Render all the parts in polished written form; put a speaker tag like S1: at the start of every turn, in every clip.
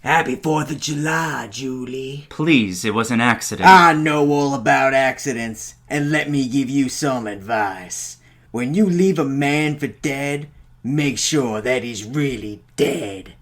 S1: Happy 4th of July, Julie.
S2: Please, it was an accident.
S1: I know all about accidents, and let me give you some advice. When you leave a man for dead, make sure that he's really dead.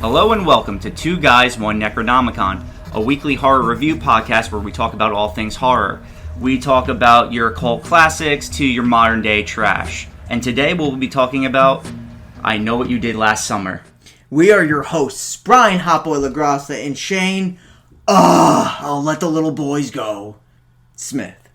S2: Hello and welcome to Two Guys, One Necronomicon, a weekly horror review podcast where we talk about all things horror. We talk about your cult classics to your modern day trash. And today we'll be talking about I Know What You Did Last Summer.
S1: We are your hosts, Brian Hotboy LaGrassa and Shane, I'll let the little boys go, Smith.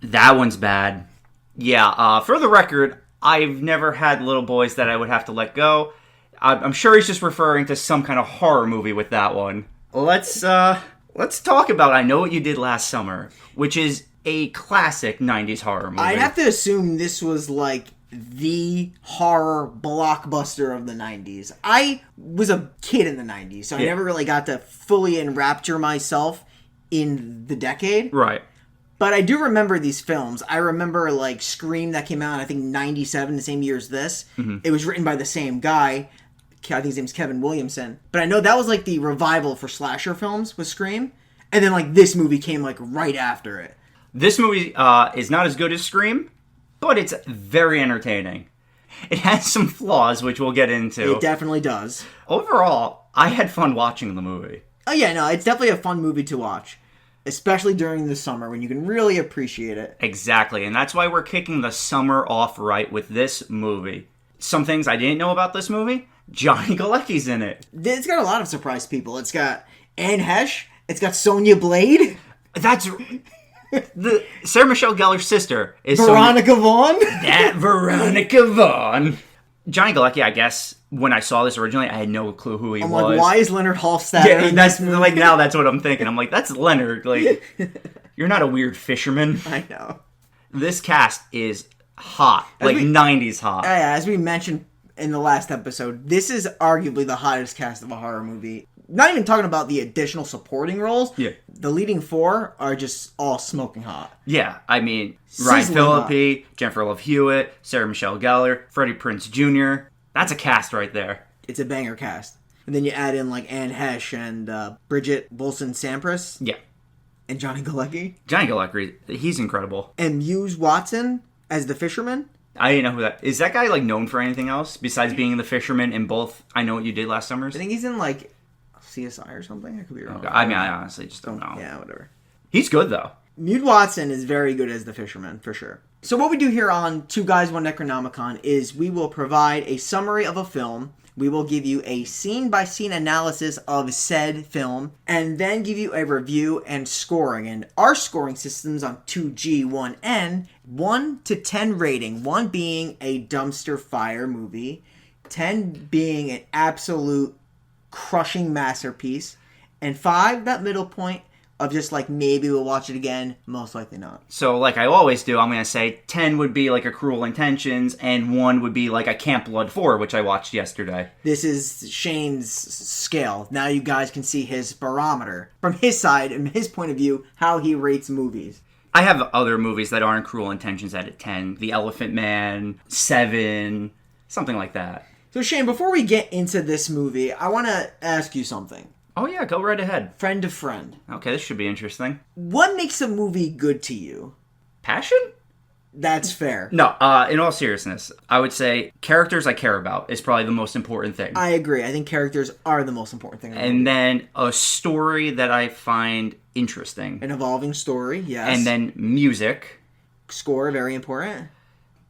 S2: That one's bad. Yeah, for the record, I've never had little boys that I would have to let go. I'm sure he's just referring to some kind of horror movie with that one. Let's talk about I Know What You Did Last Summer, which is a classic 90s horror movie.
S1: I'd have to assume this was like the horror blockbuster of the 90s. I was a kid in the 90s, so I never really got to fully enrapture myself in the decade.
S2: Right.
S1: But I do remember these films. I remember like Scream that came out, I think 97, the same year as this. Mm-hmm. It was written by the same guy. I think his name's Kevin Williamson. But I know that was like the revival for slasher films with Scream. And then like this movie came like right after it.
S2: This movie is not as good as Scream, but it's very entertaining. It has some flaws, which we'll get into.
S1: It definitely does.
S2: Overall, I had fun watching the movie.
S1: Oh yeah, no, it's definitely a fun movie to watch. Especially during the summer when you can really appreciate it.
S2: Exactly, and that's why we're kicking the summer off right with this movie. Some things I didn't know about this movie, Johnny Galecki's in it.
S1: It's got a lot of surprise people. It's got Anne Hesh. It's got Sonya Blade.
S2: That's... the Sarah Michelle Gellar's sister is
S1: Veronica Vaughn.
S2: That Veronica Vaughn. Johnny Galecki, I guess, when I saw this originally, I had no clue who he was.
S1: Like, why is Leonard Hofstadter?
S2: Yeah, like now that's what I'm thinking. I'm like, that's Leonard. Like, you're not a weird fisherman.
S1: I know.
S2: This cast is hot, like 90s hot.
S1: Yeah, as we mentioned in the last episode, this is arguably the hottest cast of a horror movie. Not even talking about the additional supporting roles. Yeah. The leading four are just all smoking hot.
S2: Yeah, I mean, Ryan Phillippe, Jennifer Love Hewitt, Sarah Michelle Gellar, Freddie Prinze Jr. That's a cast right there.
S1: It's a banger cast. And then you add in like Anne Hesh and Bridget Bolson-Sampras.
S2: Yeah.
S1: And Johnny Galecki.
S2: Johnny Galecki, he's incredible.
S1: And Muse Watson as the fisherman.
S2: I didn't know who that is. That guy like known for anything else besides being the fisherman in both I Know What You Did Last Summer?
S1: I think he's in like CSI or something. I could be wrong.
S2: Okay. I mean, I honestly just don't know.
S1: Yeah, whatever.
S2: He's good though.
S1: Muse Watson is very good as the fisherman, for sure. So what we do here on Two Guys, One Necronomicon is we will provide a summary of a film. We will give you a scene-by-scene analysis of said film, and then give you a review and scoring. And our scoring system's on 2G1N, 1 to 10 rating. 1 being a dumpster fire movie, 10 being an absolute crushing masterpiece, and 5, that middle point, of just like, maybe we'll watch it again, most likely not.
S2: So like I always do, I'm going to say 10 would be like a Cruel Intentions, and 1 would be like a Camp Blood 4, which I watched yesterday.
S1: This is Shane's scale. Now you guys can see his barometer. From his side, and his point of view, how he rates movies.
S2: I have other movies that aren't Cruel Intentions at 10. The Elephant Man, 7, something like that.
S1: So Shane, before we get into this movie, I want to ask you something.
S2: Oh yeah, go right ahead.
S1: Friend to friend.
S2: Okay, this should be interesting.
S1: What makes a movie good to you?
S2: Passion?
S1: That's fair.
S2: No, in all seriousness, I would say characters I care about is probably the most important thing.
S1: I agree. I think characters are the most important thing.
S2: And then a story that I find interesting.
S1: An evolving story, yes.
S2: And then music.
S1: Score, very important.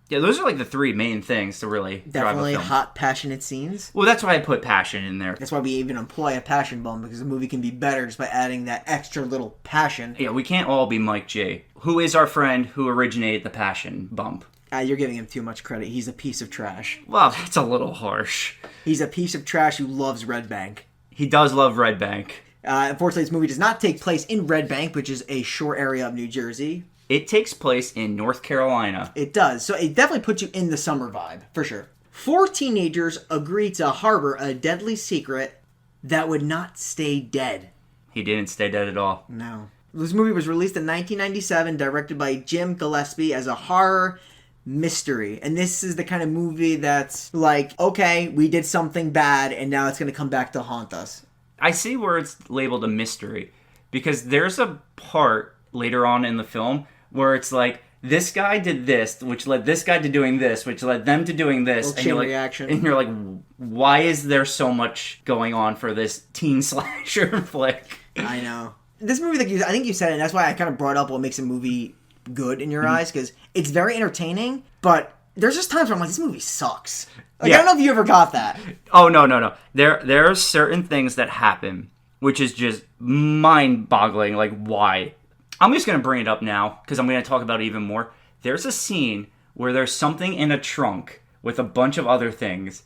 S2: Yeah, those are like the 3 main things to really
S1: definitely
S2: drive a film.
S1: Hot, passionate scenes.
S2: Well, that's why I put passion in there.
S1: That's why we even employ a passion bump, because a movie can be better just by adding that extra little passion.
S2: Yeah, we can't all be Mike G. Who is our friend who originated the passion bump?
S1: You're giving him too much credit. He's a piece of trash.
S2: Well, that's a little harsh.
S1: He's a piece of trash who loves Red Bank.
S2: He does love Red Bank.
S1: Unfortunately, this movie does not take place in Red Bank, which is a shore area of New Jersey.
S2: It takes place in North Carolina.
S1: It does. So it definitely puts you in the summer vibe, for sure. 4 teenagers agree to harbor a deadly secret that would not stay dead.
S2: He didn't stay dead at all.
S1: No. This movie was released in 1997, directed by Jim Gillespie as a horror mystery. And this is the kind of movie that's like, okay, we did something bad and now it's going to come back to haunt us.
S2: I see where it's labeled a mystery, because there's a part later on in the film where it's like, this guy did this, which led this guy to doing this, which led them to doing this.
S1: And
S2: you're like, why is there so much going on for this teen slasher flick?
S1: I know. This movie, I think you said it, and that's why I kind of brought up what makes a movie good in your eyes, because it's very entertaining, but there's just times where I'm like, this movie sucks. Like, I don't know if you ever got that.
S2: Oh, no. There are certain things that happen, which is just mind-boggling, like, why? I'm just going to bring it up now, because I'm going to talk about it even more. There's a scene where there's something in a trunk with a bunch of other things,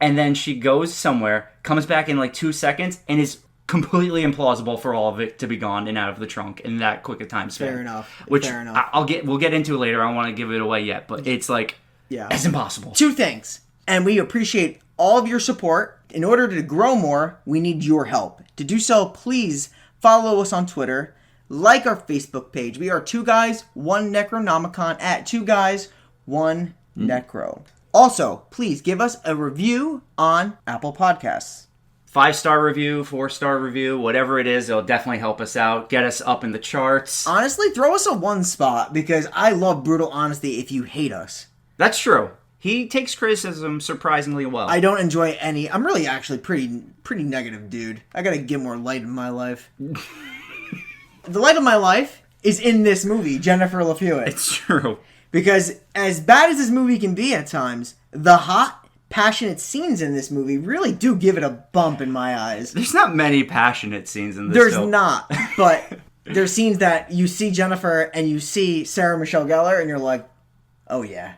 S2: and then she goes somewhere, comes back in like 2 seconds, and is completely implausible for all of it to be gone and out of the trunk in that quick a time span.
S1: Fair enough.
S2: Which
S1: Fair enough.
S2: we'll get into later. I don't want to give it away yet, but it's like, it's impossible.
S1: 2 things, and we appreciate all of your support. In order to grow more, we need your help. To do so, please follow us on Twitter, like our Facebook page. We are 2 Guys, 1 Necronomicon at 2 Guys, 1 Necro. Also, please give us a review on Apple Podcasts.
S2: 5-star review, 4-star review, whatever it is, it'll definitely help us out, get us up in the charts.
S1: Honestly, throw us a 1 spot, because I love brutal honesty if you hate us.
S2: That's true. He takes criticism surprisingly well.
S1: I don't enjoy any. I'm really actually pretty negative dude. I gotta get more light in my life. The light of my life is in this movie, Jennifer Love Hewitt.
S2: It's true.
S1: Because as bad as this movie can be at times, the hot, passionate scenes in this movie really do give it a bump in my eyes.
S2: There's not many passionate scenes in this
S1: There's
S2: film.
S1: not, but there's scenes that you see Jennifer and you see Sarah Michelle Gellar and you're like, oh yeah.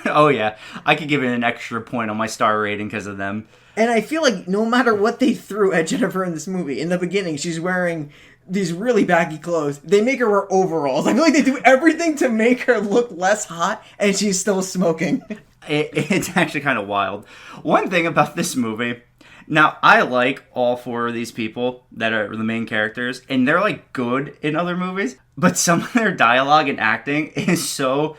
S2: Oh yeah. I could give it an extra point on my star rating because of them.
S1: And I feel like no matter what they threw at Jennifer in this movie, in the beginning she's wearing these really baggy clothes. They make her wear overalls. I feel like they do everything to make her look less hot, and she's still smoking.
S2: It's actually kind of wild. One thing about this movie, now I like all 4 of these people that are the main characters, and they're like good in other movies, but some of their dialogue and acting is so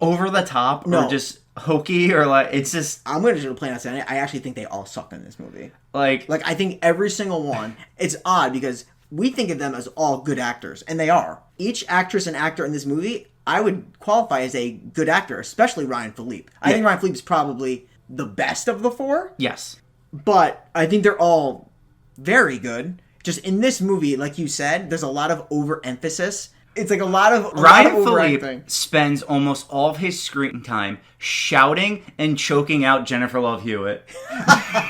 S2: over the top or just hokey, or like, it's just...
S1: I'm going to point out something. I actually think they all suck in this movie.
S2: Like
S1: I think every single one. It's odd because we think of them as all good actors, and they are. Each actress and actor in this movie, I would qualify as a good actor, especially Ryan Philippe. I think Ryan Philippe is probably the best of the 4.
S2: Yes.
S1: But I think they're all very good. Just in this movie, like you said, there's a lot of overemphasis. It's like
S2: Ryan Philippe spends almost all of his screen time shouting and choking out Jennifer Love Hewitt.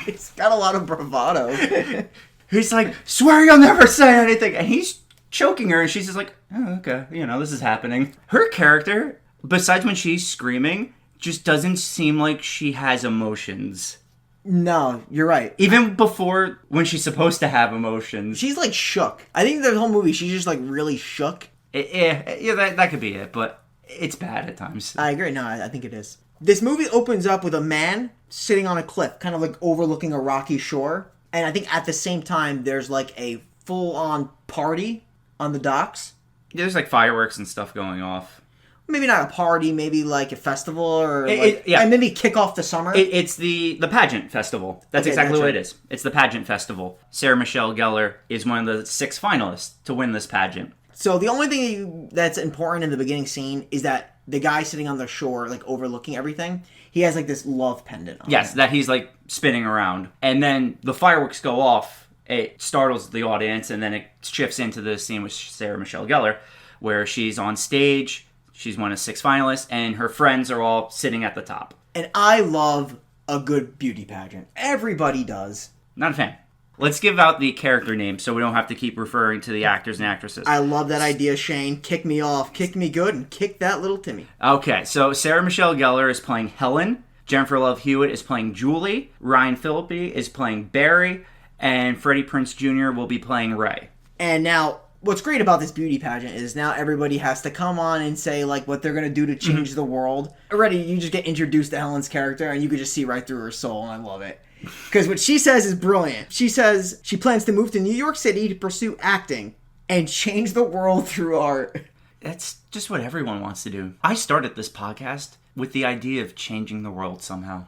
S1: He's got a lot of bravado.
S2: He's like, swear you'll never say anything. And he's choking her, and she's just like, oh, okay, this is happening. Her character, besides when she's screaming, just doesn't seem like she has emotions.
S1: No, you're right.
S2: Even before, when she's supposed to have emotions.
S1: She's like shook. I think the whole movie, she's just like really shook.
S2: Yeah, that could be it, but it's bad at times.
S1: I agree. No, I think it is. This movie opens up with a man sitting on a cliff, kind of like overlooking a rocky shore. And I think at the same time, there's like a full-on party on the docks.
S2: There's like fireworks and stuff going off.
S1: Maybe not a party, maybe like a festival, or and maybe kick off the summer.
S2: It's the pageant festival. That's exactly what it is. It's the pageant festival. Sarah Michelle Gellar is one of the 6 finalists to win this pageant.
S1: So the only thing that's important in the beginning scene is that the guy sitting on the shore, like overlooking everything, he has like this love pendant on.
S2: Yes, that he's like spinning around. And then the fireworks go off. It startles the audience, and then it shifts into the scene with Sarah Michelle Gellar, where she's on stage, she's one of 6 finalists, and her friends are all sitting at the top.
S1: And I love a good beauty pageant. Everybody does.
S2: Not a fan. Let's give out the character names so we don't have to keep referring to the actors and actresses.
S1: I love that idea, Shane. Kick me off, kick me good, and kick that little Timmy.
S2: Okay, so Sarah Michelle Gellar is playing Helen, Jennifer Love Hewitt is playing Julie, Ryan Philippe is playing Barry, and Freddie Prinze Jr. will be playing Ray.
S1: And now, what's great about this beauty pageant is now everybody has to come on and say, like, what they're going to do to change the world. Already, you just get introduced to Helen's character, and you can just see right through her soul, and I love it. Because what she says is brilliant. She says she plans to move to New York City to pursue acting and change the world through art.
S2: That's just what everyone wants to do. I started this podcast with the idea of changing the world somehow.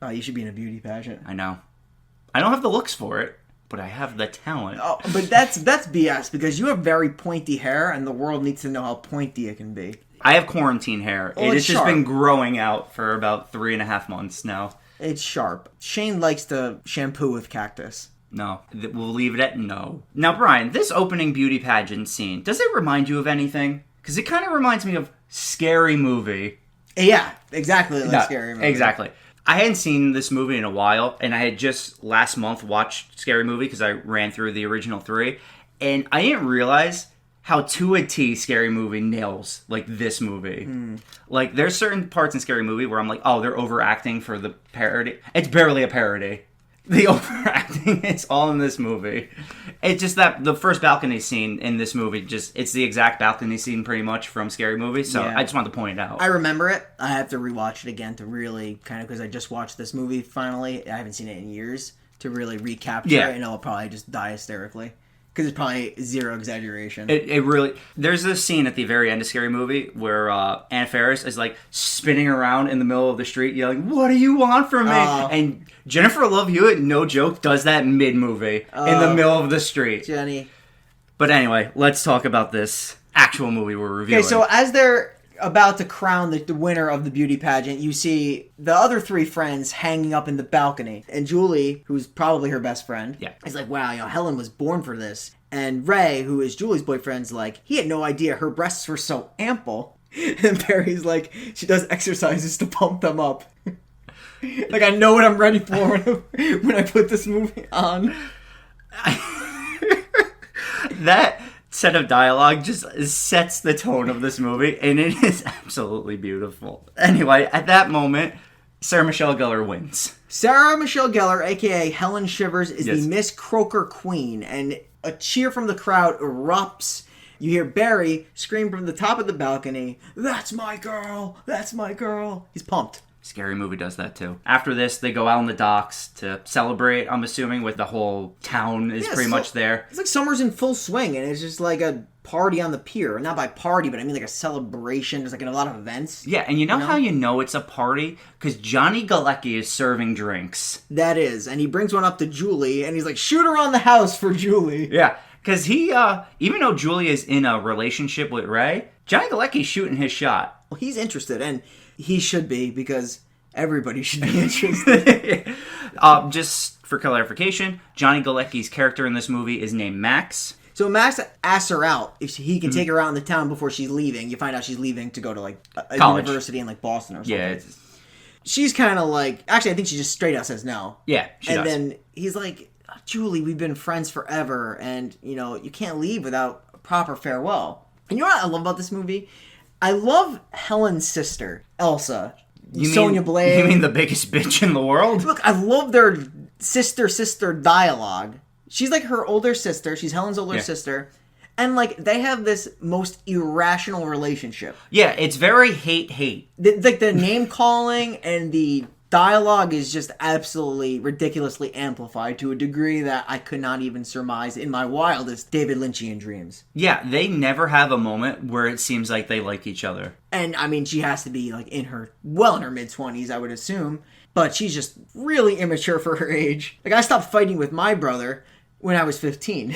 S1: Oh, you should be in a beauty pageant.
S2: I know. I don't have the looks for it, but I have the talent.
S1: Oh, but that's BS, because you have very pointy hair, and the world needs to know how pointy it can be.
S2: I have quarantine hair.
S1: Oh,
S2: it has just
S1: sharp.
S2: been growing out for about 3.5 months now.
S1: It's sharp. Shane likes to shampoo with cactus.
S2: No. We'll leave it at no. Now, Brian, this opening beauty pageant scene, does it remind you of anything? Because it kind of reminds me of Scary Movie.
S1: Yeah, exactly like Scary Movie.
S2: Exactly. I hadn't seen this movie in a while, and I had just last month watched Scary Movie because I ran through the original 3, and I didn't realize how to a T Scary Movie nails, like, this movie. Like, there's certain parts in Scary Movie where I'm like, oh, they're overacting for the parody. It's barely a parody. The overacting is all in this movie. It's just that the first balcony scene in this movie, it's the exact balcony scene pretty much from Scary Movie, so
S1: Yeah.
S2: I just wanted to point it out.
S1: I remember it. I have to rewatch it again to really kind of, because I just watched this movie finally. I haven't seen it in years, to really recapture it, and I'll probably just die hysterically. Because it's probably zero exaggeration.
S2: It really... There's this scene at the very end of Scary Movie where Anna Faris is, like, spinning around in the middle of the street yelling, "What do you want from me?" And Jennifer Love Hewitt, no joke, does that mid-movie in the middle of the street.
S1: Jenny.
S2: But anyway, let's talk about this actual movie we're reviewing.
S1: Okay, so as they're about to crown the winner of the beauty pageant, you see the other 3 friends hanging up in the balcony. And Julie, who's probably her best friend, is like, wow, Helen was born for this. And Ray, who is Julie's boyfriend's like, he had no idea her breasts were so ample. And Barry's like, she does exercises to pump them up. Like, I know what I'm ready for when I put this movie on.
S2: That set of dialogue just sets the tone of this movie, and it is absolutely beautiful. Anyway, at that moment, Sarah Michelle Gellar wins.
S1: Sarah Michelle Gellar, a.k.a. Helen Shivers, is the Miss Croaker Queen, and a cheer from the crowd erupts. You hear Barry scream from the top of the balcony, "That's my girl! That's my girl!" He's pumped.
S2: Scary Movie does that too. After this, they go out on the docks to celebrate, I'm assuming, with the whole town is pretty much there.
S1: It's like summer's in full swing, and it's just like a party on the pier. Not by party, but I mean like a celebration. There's like a lot of events.
S2: Yeah, and you know how you know it's a party? Because Johnny Galecki is serving drinks.
S1: That is, and he brings one up to Julie, and he's like, shoot around the house for Julie.
S2: Yeah, because he, even though Julie is in a relationship with Ray, Johnny Galecki's shooting his shot.
S1: Well, he's interested, and he should be, because everybody should be interested.
S2: Just for clarification, Johnny Galecki's character in this movie is named Max.
S1: So Max asks her out if he can take her out in the town before she's leaving. You find out she's leaving to go to like a university in like Boston or something.
S2: Yeah.
S1: She's kind of like, actually I think she just straight out says no.
S2: Yeah, she does.
S1: And then he's like, Julie, we've been friends forever, and you can't leave without a proper farewell. And you know what I love about this movie? I love Helen's sister, Elsa. Sonya Blade.
S2: You mean the biggest bitch in the world?
S1: Look, I love their sister dialogue. She's like her older sister. She's Helen's older sister. And like they have this most irrational relationship.
S2: Yeah, it's very hate.
S1: Like the name calling and the dialogue is just absolutely ridiculously amplified to a degree that I could not even surmise in my wildest David Lynchian dreams.
S2: Yeah, they never have a moment where it seems like they like each other.
S1: And I mean, she has to be like in her mid-20s, I would assume. But she's just really immature for her age. Like I stopped fighting with my brother when I was 15.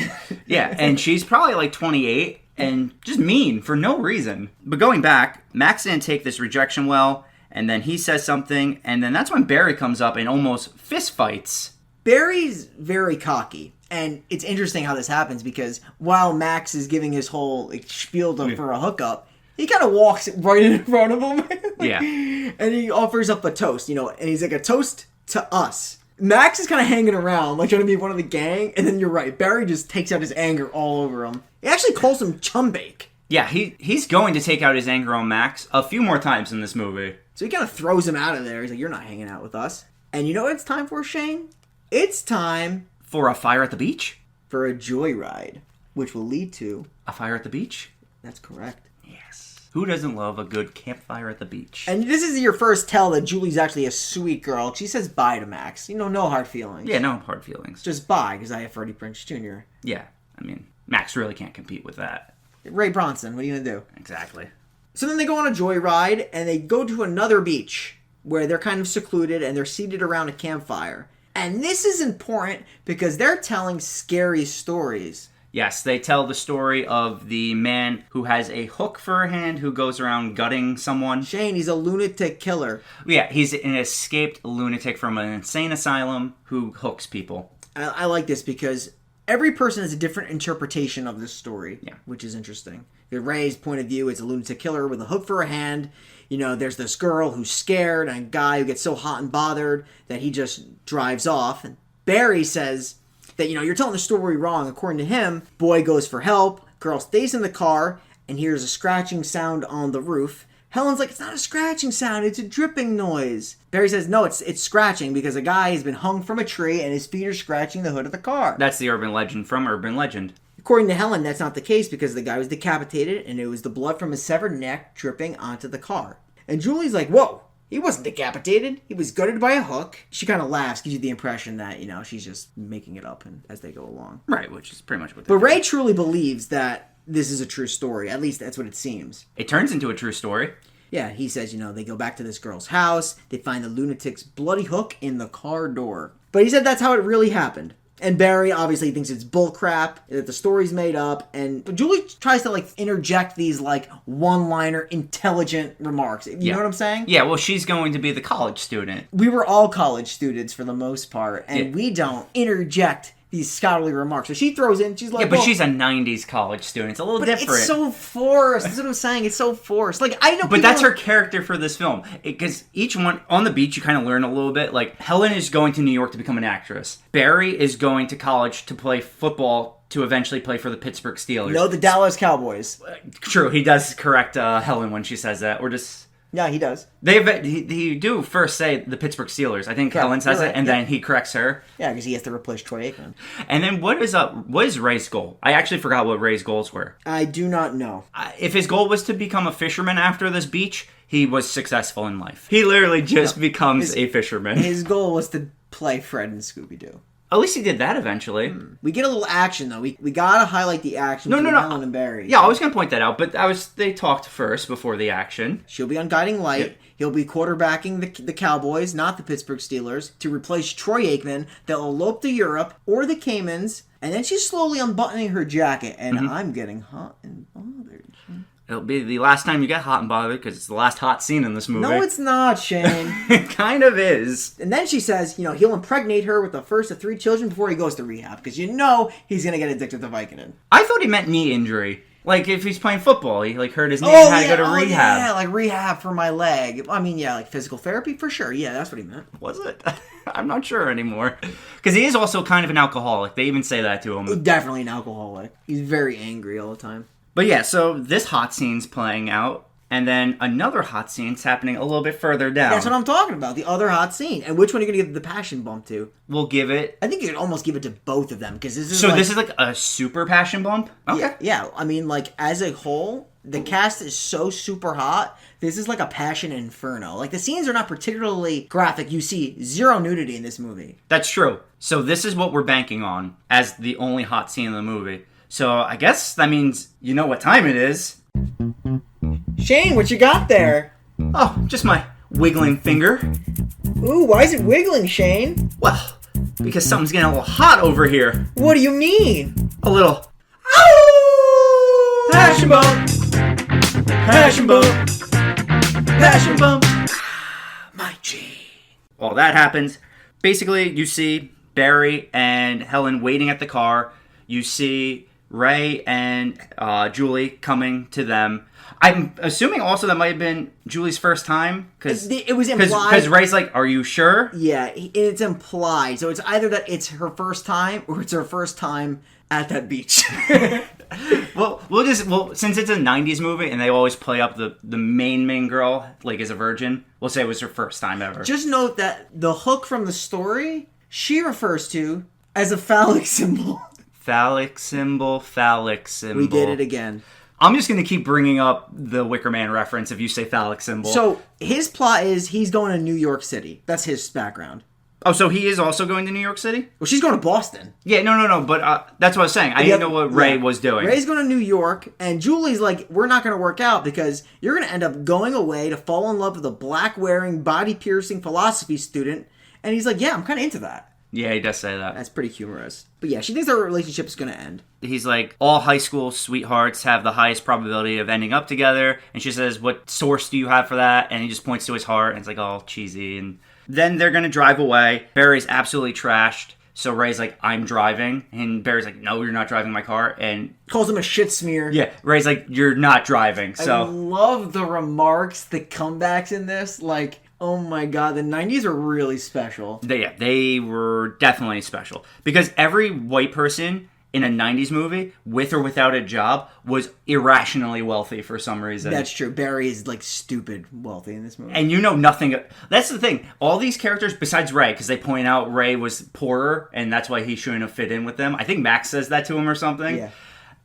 S2: Yeah, and she's probably like 28 and just mean for no reason. But going back, Max didn't take this rejection well. And then he says something, and then that's when Barry comes up and almost fist fights.
S1: Barry's very cocky, and it's interesting how this happens because while Max is giving his whole spiel for a hookup, he kind of walks right in front of him. And he offers up a toast, and he's like, a toast to us. Max is kind of hanging around, like trying to be one of the gang, and then you're right, Barry just takes out his anger all over him. He actually calls him chumbake.
S2: Yeah, he's going to take out his anger on Max a few more times in this movie.
S1: So he kind of throws him out of there. He's like, you're not hanging out with us. And you know what it's time for, Shane? It's time...
S2: For a fire at the beach?
S1: For a joyride. which will lead to...
S2: A fire at the beach?
S1: That's correct.
S2: Yes. Who doesn't love a good campfire at the beach?
S1: And this is your first tell that Julie's actually a sweet girl. She says bye to Max. You know, no hard feelings.
S2: Yeah, no hard feelings.
S1: Just bye, because I have Freddie Prinze Jr.
S2: Yeah, I mean, Max really can't compete with that.
S1: Ray Bronson, what are you going to do?
S2: Exactly.
S1: So then they go on a joyride, and they go to another beach, where they're kind of secluded, and they're seated around a campfire. And this is important, because they're telling scary stories.
S2: Yes, they tell the story of the man who has a hook for a hand who goes around gutting someone.
S1: Shane, he's a lunatic killer.
S2: Yeah, he's an escaped lunatic from an insane asylum who hooks people.
S1: I like this because every person has a different interpretation of this story, which is interesting. Ray's point of view is a lunatic killer with a hook for a hand. You know, there's this girl who's scared and a guy who gets so hot and bothered that he just drives off. And Barry says that, you know, you're telling the story wrong. According to him, boy goes for help, girl stays in the car and hears a scratching sound on the roof. Helen's like, it's not a scratching sound, it's a dripping noise. Barry says, no, it's scratching because a guy has been hung from a tree and his feet are scratching the hood of the car.
S2: That's the urban legend from Urban Legend.
S1: According to Helen, that's not the case because the guy was decapitated and it was the blood from his severed neck dripping onto the car. And Julie's like, whoa, he wasn't decapitated. He was gutted by a hook. She kind of laughs, gives you the impression that, you know, she's just making it up and as they go along.
S2: Right, which is pretty much what they
S1: But
S2: do.
S1: Ray truly believes that this is a true story. At least that's what it seems.
S2: It turns into a true story.
S1: Yeah, he says, you know, they go back to this girl's house. They find the lunatic's bloody hook in the car door. But he said that's how it really happened. And Barry obviously thinks it's bullcrap, that the story's made up, and Julie tries to, like, interject these, like, one-liner, intelligent remarks. You know what I'm saying?
S2: Yeah, well, she's going to be the college student.
S1: We were all college students for the most part, and we don't interject these scholarly remarks. So she throws in, she's like,
S2: yeah, but she's a 90s college student. It's a little different.
S1: It's so forced. That's what I'm saying. It's so forced. Like, I know
S2: But that's her character for this film. Because each one, on the beach, you kind of learn a little bit. Like, Helen is going to New York to become an actress. Barry is going to college to play football to eventually play for the Pittsburgh Steelers.
S1: No, the Dallas Cowboys.
S2: True, he does correct Helen when she says that. Or just...
S1: Yeah, he does.
S2: He do first say the Pittsburgh Steelers. I think Helen says it, and then he corrects her.
S1: Yeah, because he has to replace Troy Aikman.
S2: And then what is Ray's goal? I actually forgot what Ray's goals were.
S1: I do not know.
S2: If his goal was to become a fisherman after this beach, he was successful in life. He literally just becomes a fisherman.
S1: His goal was to play Fred and Scooby-Doo.
S2: At least he did that eventually.
S1: We get a little action, though. We gotta highlight the action between Helen and Barry.
S2: Yeah, I was gonna point that out, but they talked first before the action.
S1: She'll be on Guiding Light. Yep. He'll be quarterbacking the Cowboys, not the Pittsburgh Steelers, to replace Troy Aikman. They'll elope to Europe or the Caymans, and then she's slowly unbuttoning her jacket, and I'm getting hot and bothered.
S2: It'll be the last time you get hot and bothered because it's the last hot scene in this movie.
S1: No, it's not, Shane.
S2: It kind of is.
S1: And then she says, you know, he'll impregnate her with the first of 3 children before he goes to rehab, because you know he's going to get addicted to Vicodin.
S2: I thought he meant knee injury. Like, if he's playing football, he, like, hurt his knee and had to go to rehab.
S1: Yeah, like rehab for my leg. I mean, yeah, like physical therapy for sure. Yeah, that's what he meant.
S2: Was it? I'm not sure anymore. Because he is also kind of an alcoholic. They even say that to him.
S1: Definitely an alcoholic. He's very angry all the time.
S2: But yeah, so this hot scene's playing out, and then another hot scene's happening a little bit further down.
S1: That's what I'm talking about, the other hot scene. And which one are you going to give the passion bump to?
S2: We'll give it...
S1: I think you could almost give it to both of them, because this is
S2: So this is like a super passion bump? Okay.
S1: Yeah, I mean, like, as a whole, the cast is so super hot, this is like a passion inferno. Like, the scenes are not particularly graphic. You see zero nudity in this movie.
S2: That's true. So this is what we're banking on as the only hot scene in the movie. So I guess that means you know what time it is.
S1: Shane, what you got there?
S2: Oh, just my wiggling finger.
S1: Ooh, why is it wiggling, Shane?
S2: Well, because something's getting a little hot over here.
S1: What do you mean?
S2: A little... Ow! Passion bump! Passion bump! Passion bump! My G. Well, that happens. Basically, you see Barry and Helen waiting at the car. You see Ray and Julie coming to them. I'm assuming also that might have been Julie's first time.
S1: It was implied.
S2: Because Ray's like, are you sure?
S1: Yeah, it's implied. So it's either that it's her first time or it's her first time at that beach.
S2: Well, since it's a 90s movie and they always play up the main girl like as a virgin, we'll say it was her first time ever.
S1: Just note that the hook from the story, she refers to as a phallic symbol.
S2: Phallic symbol, phallic symbol.
S1: We did it again.
S2: I'm just going to keep bringing up the Wicker Man reference if you say phallic symbol.
S1: So, his plot is he's going to New York City. That's his background.
S2: Oh, so he is also going to New York City?
S1: Well, she's going to Boston.
S2: Yeah, no, but that's what I was saying. I didn't know what Ray was doing.
S1: Ray's going to New York, and Julie's like, we're not going to work out because you're going to end up going away to fall in love with a black-wearing, body-piercing philosophy student. And he's like, yeah, I'm kind of into that.
S2: Yeah, he does say that.
S1: That's pretty humorous. But yeah, she thinks their relationship is going to end.
S2: He's like, all high school sweethearts have the highest probability of ending up together. And she says, what source do you have for that? And he just points to his heart, and it's like all cheesy. And then they're going to drive away. Barry's absolutely trashed. So Ray's like, I'm driving. And Barry's like, no, you're not driving my car. And
S1: calls him a shit smear.
S2: Yeah, Ray's like, you're not driving. So
S1: I love the remarks, the comebacks in this. Like, oh my god, the 90s are really special.
S2: They were definitely special. Because every white person in a 90s movie, with or without a job, was irrationally wealthy for some reason.
S1: That's true. Barry is, like, stupid wealthy in this movie.
S2: And you know nothing. That's the thing. All these characters, besides Ray, because they point out Ray was poorer, and that's why he shouldn't have fit in with them. I think Max says that to him or something.
S1: Yeah.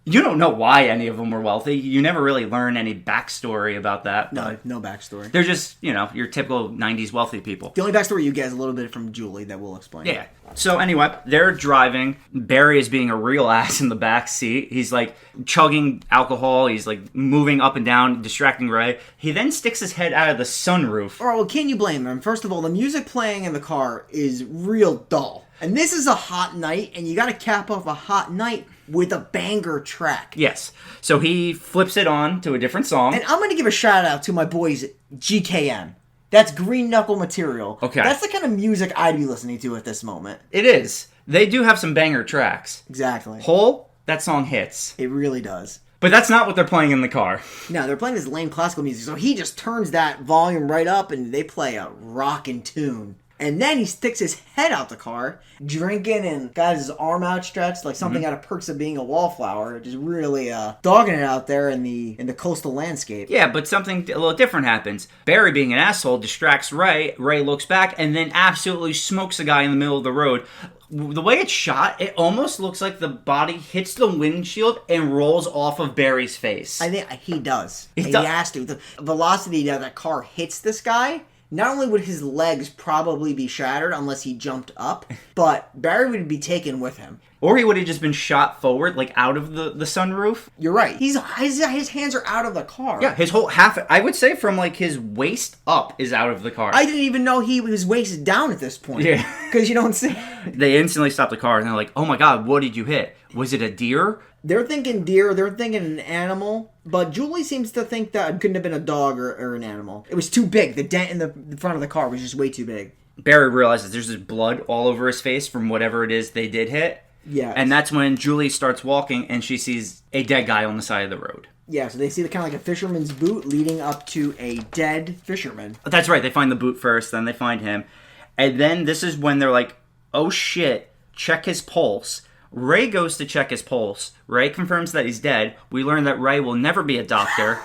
S2: You don't know why any of them were wealthy. You never really learn any backstory about that.
S1: No backstory.
S2: They're just, your typical 90s wealthy people.
S1: The only backstory you get is a little bit from Julie that we'll explain.
S2: Yeah. So anyway, they're driving. Barry is being a real ass in the back seat. He's like chugging alcohol. He's like moving up and down, distracting Ray. He then sticks his head out of the sunroof.
S1: All right, well, can you blame him? First of all, the music playing in the car is real dull. And this is a hot night, and you got to cap off a hot night with a banger track.
S2: Yes. So he flips it on to a different song.
S1: And I'm going to give a shout out to my boys GKM. That's Green Knuckle Material.
S2: Okay.
S1: That's the kind of music I'd be listening to at this moment.
S2: It is. They do have some banger tracks.
S1: Exactly.
S2: Hole, that song hits.
S1: It really does.
S2: But that's not what they're playing in the car.
S1: No, they're playing this lame classical music, so he just turns that volume right up and they play a rockin' tune. And then he sticks his head out the car, drinking and got his arm outstretched like something out of Perks of Being a Wallflower, just really dogging it out there in the coastal landscape.
S2: Yeah, but something a little different happens. Barry, being an asshole, distracts Ray. Ray looks back and then absolutely smokes a guy in the middle of the road. The way it's shot, it almost looks like the body hits the windshield and rolls off of Barry's face.
S1: I think he does. He has to. The velocity that car hits this guy, not only would his legs probably be shattered unless he jumped up, but Barry would be taken with him.
S2: Or he would have just been shot forward, like out of the sunroof.
S1: You're right. His hands are out of the car.
S2: Yeah, his whole I would say from like his waist up is out of the car.
S1: I didn't even know his waist is down at this point.
S2: Yeah.
S1: Because you don't see.
S2: They instantly stop the car and they're like, oh my god, what did you hit? Was it a deer?
S1: They're thinking deer, they're thinking an animal, but Julie seems to think that it couldn't have been a dog or an animal. It was too big. The dent in the front of the car was just way too big.
S2: Barry realizes there's just blood all over his face from whatever it is they did hit.
S1: Yeah.
S2: And that's when Julie starts walking and she sees a dead guy on the side of the road.
S1: Yeah, so they see the kind of like a fisherman's boot leading up to a dead fisherman.
S2: That's right. They find the boot first, then they find him. And then this is when they're like, oh shit, check his pulse. Ray goes to check his pulse. Ray confirms that he's dead. We learn that Ray will never be a doctor.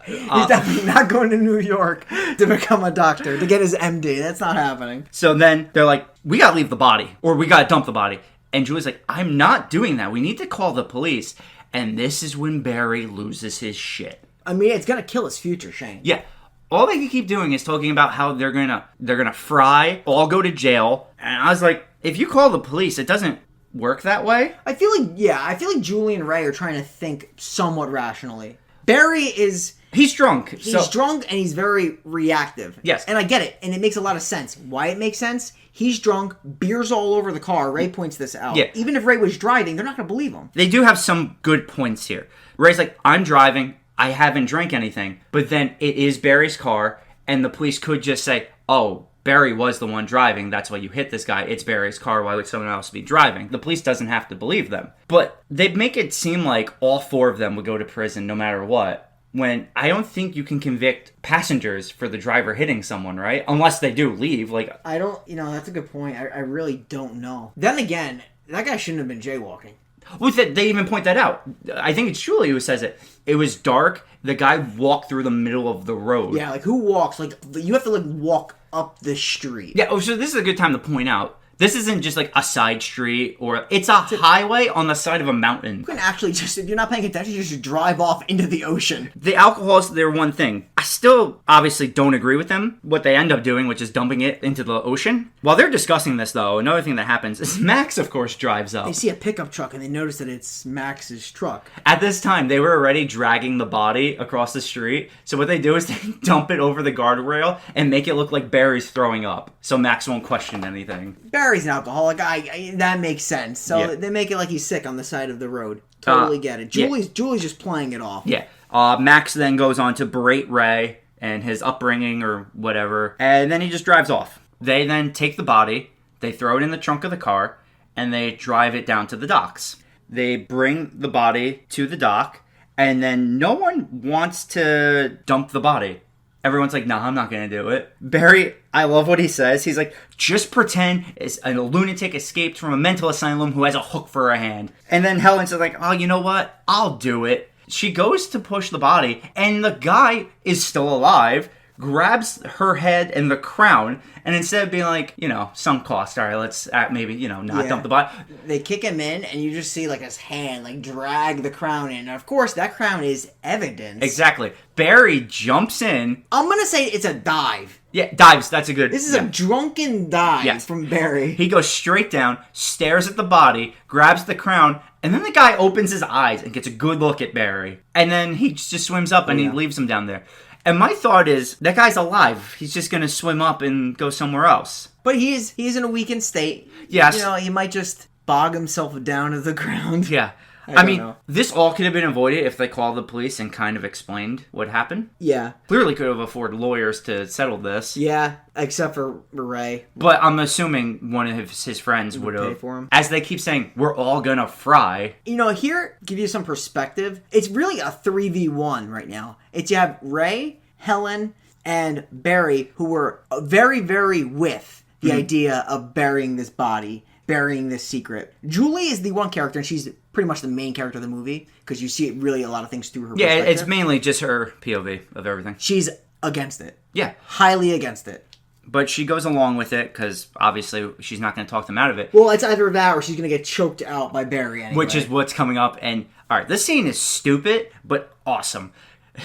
S1: He's definitely not going to New York to become a doctor, to get his MD. That's not happening.
S2: So then they're like, we gotta leave the body, or we gotta dump the body. And Julie's like, I'm not doing that. We need to call the police. And this is when Barry loses his shit.
S1: I mean, it's gonna kill his future, Shane.
S2: Yeah. All they can keep doing is talking about how they're gonna fry, all go to jail. And I was like, if you call the police, it doesn't work that way.
S1: I feel like Julie and Ray are trying to think somewhat rationally. Barry is...
S2: He's drunk.
S1: He's drunk and he's very reactive.
S2: Yes.
S1: And I get it, and it makes a lot of sense. Why it makes sense? He's drunk, beer's all over the car. Ray points this out.
S2: Yeah.
S1: Even if Ray was driving, they're not going to believe him.
S2: They do have some good points here. Ray's like, I'm driving, I haven't drank anything. But then it is Barry's car, and the police could just say, oh, Barry was the one driving, that's why you hit this guy, it's Barry's car, why would someone else be driving? The police doesn't have to believe them. But they make it seem like all four of them would go to prison no matter what, when I don't think you can convict passengers for the driver hitting someone, right? Unless they do leave, like...
S1: I don't, that's a good point. I really don't know. Then again, that guy shouldn't have been jaywalking.
S2: Well, they even point that out. I think it's Julie who says it. It was dark, the guy walked through the middle of the road.
S1: Yeah, like who walks? Like, you have to walk up the street.
S2: Yeah, so this is a good time to point out. This isn't just like a side street or it's a highway on the side of a mountain.
S1: You can actually just, if you're not paying attention, you just drive off into the ocean.
S2: The alcohol is their one thing. I still obviously don't agree with them, what they end up doing, which is dumping it into the ocean. While they're discussing this, though, another thing that happens is Max, of course, drives up.
S1: They see a pickup truck and they notice that it's Max's truck.
S2: At this time, they were already dragging the body across the street. So what they do is they dump it over the guardrail and make it look like Barry's throwing up. So Max won't question anything.
S1: Barry's an alcoholic. That makes sense. So they make it like he's sick on the side of the road. Totally get it. Julie's just playing it off.
S2: Yeah. Max then goes on to berate Ray and his upbringing or whatever. And then he just drives off. They then take the body, they throw it in the trunk of the car, and they drive it down to the docks. They bring the body to the dock, and then no one wants to dump the body. Everyone's like, nah, I'm not going to do it. Barry, I love what he says. He's like, just pretend it's a lunatic escaped from a mental asylum who has a hook for a hand. And then Helen says like, oh, you know what? I'll do it. She goes to push the body, and the guy is still alive, grabs her head and the crown, and instead of being like, sunk cost, all right, let's maybe, not dump the body.
S1: They kick him in, and you just see, like, his hand, like, drag the crown in. And of course, that crown is evidence.
S2: Exactly. Barry jumps in.
S1: I'm gonna say it's a dive.
S2: Yeah, dives. That's a good...
S1: This is a drunken dive from Barry.
S2: He goes straight down, stares at the body, grabs the crown, and then the guy opens his eyes and gets a good look at Barry. And then he just swims up and he leaves him down there. And my thought is, that guy's alive. He's just going to swim up and go somewhere else.
S1: But he's in a weakened state.
S2: Yes.
S1: He might just bog himself down to the ground.
S2: Yeah. I mean, this all could have been avoided if they called the police and kind of explained what happened.
S1: Yeah.
S2: Clearly could have afforded lawyers to settle this.
S1: Yeah, except for Ray.
S2: But I'm assuming one of his friends would have.
S1: Pay for him.
S2: As they keep saying, we're all gonna fry.
S1: Here, give you some perspective. It's really a 3v1 right now. You have Ray, Helen, and Barry, who were very, very with the idea of burying this body, burying this secret. Julie is the one character, and she's pretty much the main character of the movie, because you see really a lot of things through her perspective.
S2: It's mainly just her POV of everything.
S1: She's against it.
S2: Yeah.
S1: Highly against it.
S2: But she goes along with it, because obviously she's not going to talk them out of it.
S1: Well, it's either that or she's going to get choked out by Barry anyway.
S2: Which is what's coming up, and alright, this scene is stupid, but awesome.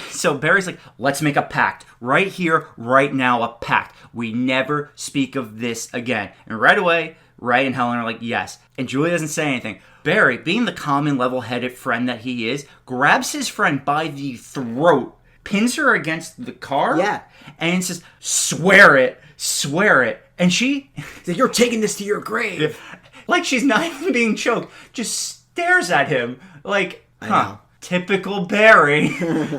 S2: So Barry's like, let's make a pact. Right here, right now, a pact. We never speak of this again. And right away, Ray and Helen are like, yes. And Julie doesn't say anything. Barry, being the calm and level-headed friend that he is, grabs his friend by the throat, pins her against the car, and says, swear it. And she...
S1: You're taking this to your grave.
S2: Like she's not even being choked. Just stares at him. Like, typical Barry.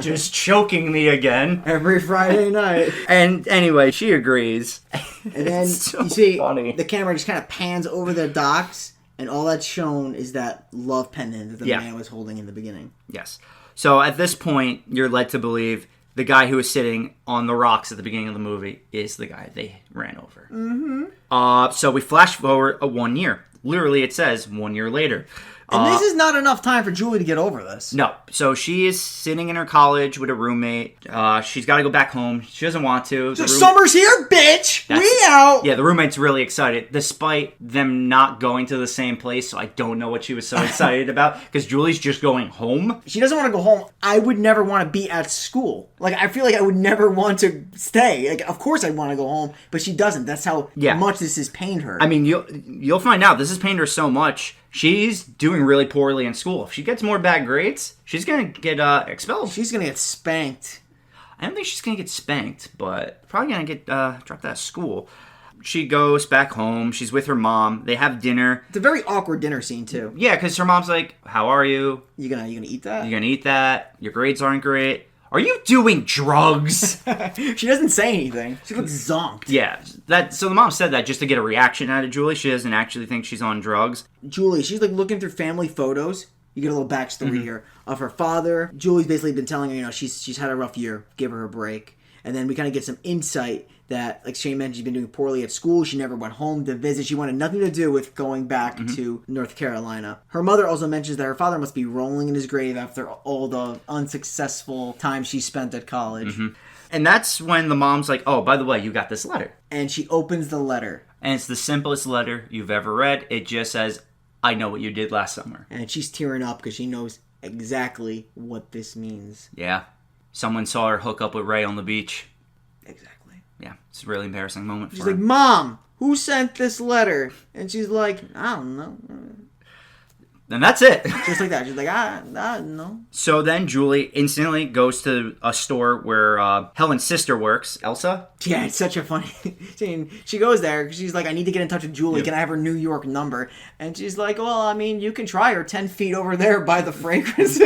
S2: Just choking me again.
S1: Every Friday night.
S2: And anyway, she agrees.
S1: And then
S2: so
S1: you see
S2: funny.
S1: The camera just kind of pans over the docks, and all that's shown is that love pendant that the man was holding in the beginning.
S2: Yes. So at this point, you're led to believe the guy who was sitting on the rocks at the beginning of the movie is the guy they ran over. Mm-hmm. So we flash forward 1 year. Literally, it says 1 year later.
S1: And this is not enough time for Julie to get over this.
S2: No. So she is sitting in her college with a roommate. She's got to go back home. She doesn't want to.
S1: Summer's here, bitch! We out!
S2: Yeah, the roommate's really excited, despite them not going to the same place. So I don't know what she was so excited about, because Julie's just going home.
S1: She doesn't want to go home. I would never want to be at school. Like, I feel like I would never want to stay. Like, of course I'd want to go home, but she doesn't. That's how much this has pained her.
S2: I mean, you'll find out. This has pained her so much. She's doing really poorly in school. If she gets more bad grades, she's going to get expelled.
S1: She's going to get spanked.
S2: I don't think she's going to get spanked, but probably going to get dropped out of school. She goes back home. She's with her mom. They have dinner.
S1: It's a very awkward dinner scene, too.
S2: Yeah, because her mom's like, how are you?
S1: You gonna eat that?
S2: You gonna eat that? Your grades aren't great. Are you doing drugs?
S1: She doesn't say anything. She looks zonked.
S2: Yeah. So the mom said that just to get a reaction out of Julie. She doesn't actually think she's on drugs.
S1: Julie, she's like looking through family photos. You get a little backstory here of her father. Julie's basically been telling her, she's had a rough year. Give her a break. And then we kind of get some insight that, like Shane mentioned, she's been doing poorly at school. She never went home to visit. She wanted nothing to do with going back to North Carolina. Her mother also mentions that her father must be rolling in his grave after all the unsuccessful time she spent at college.
S2: And that's when the mom's like, oh, by the way, you got this letter.
S1: And she opens the letter.
S2: And it's the simplest letter you've ever read. It just says, I know what you did last summer.
S1: And she's tearing up because she knows exactly what this means.
S2: Yeah. Someone saw her hook up with Ray on the beach.
S1: Exactly.
S2: Yeah, it's a really embarrassing moment
S1: She's
S2: for her.
S1: like, Mom, who sent this letter? And she's like, I don't know.
S2: And that's it.
S1: Just like that. She's like, I don't know.
S2: So then Julie instantly goes to a store where Helen's sister works, Elsa.
S1: Yeah, it's such a funny scene. She goes there because she's like, I need to get in touch with Julie. Can I have her New York number? And she's like, well, I mean, you can try her 10 feet over there by the fragrance.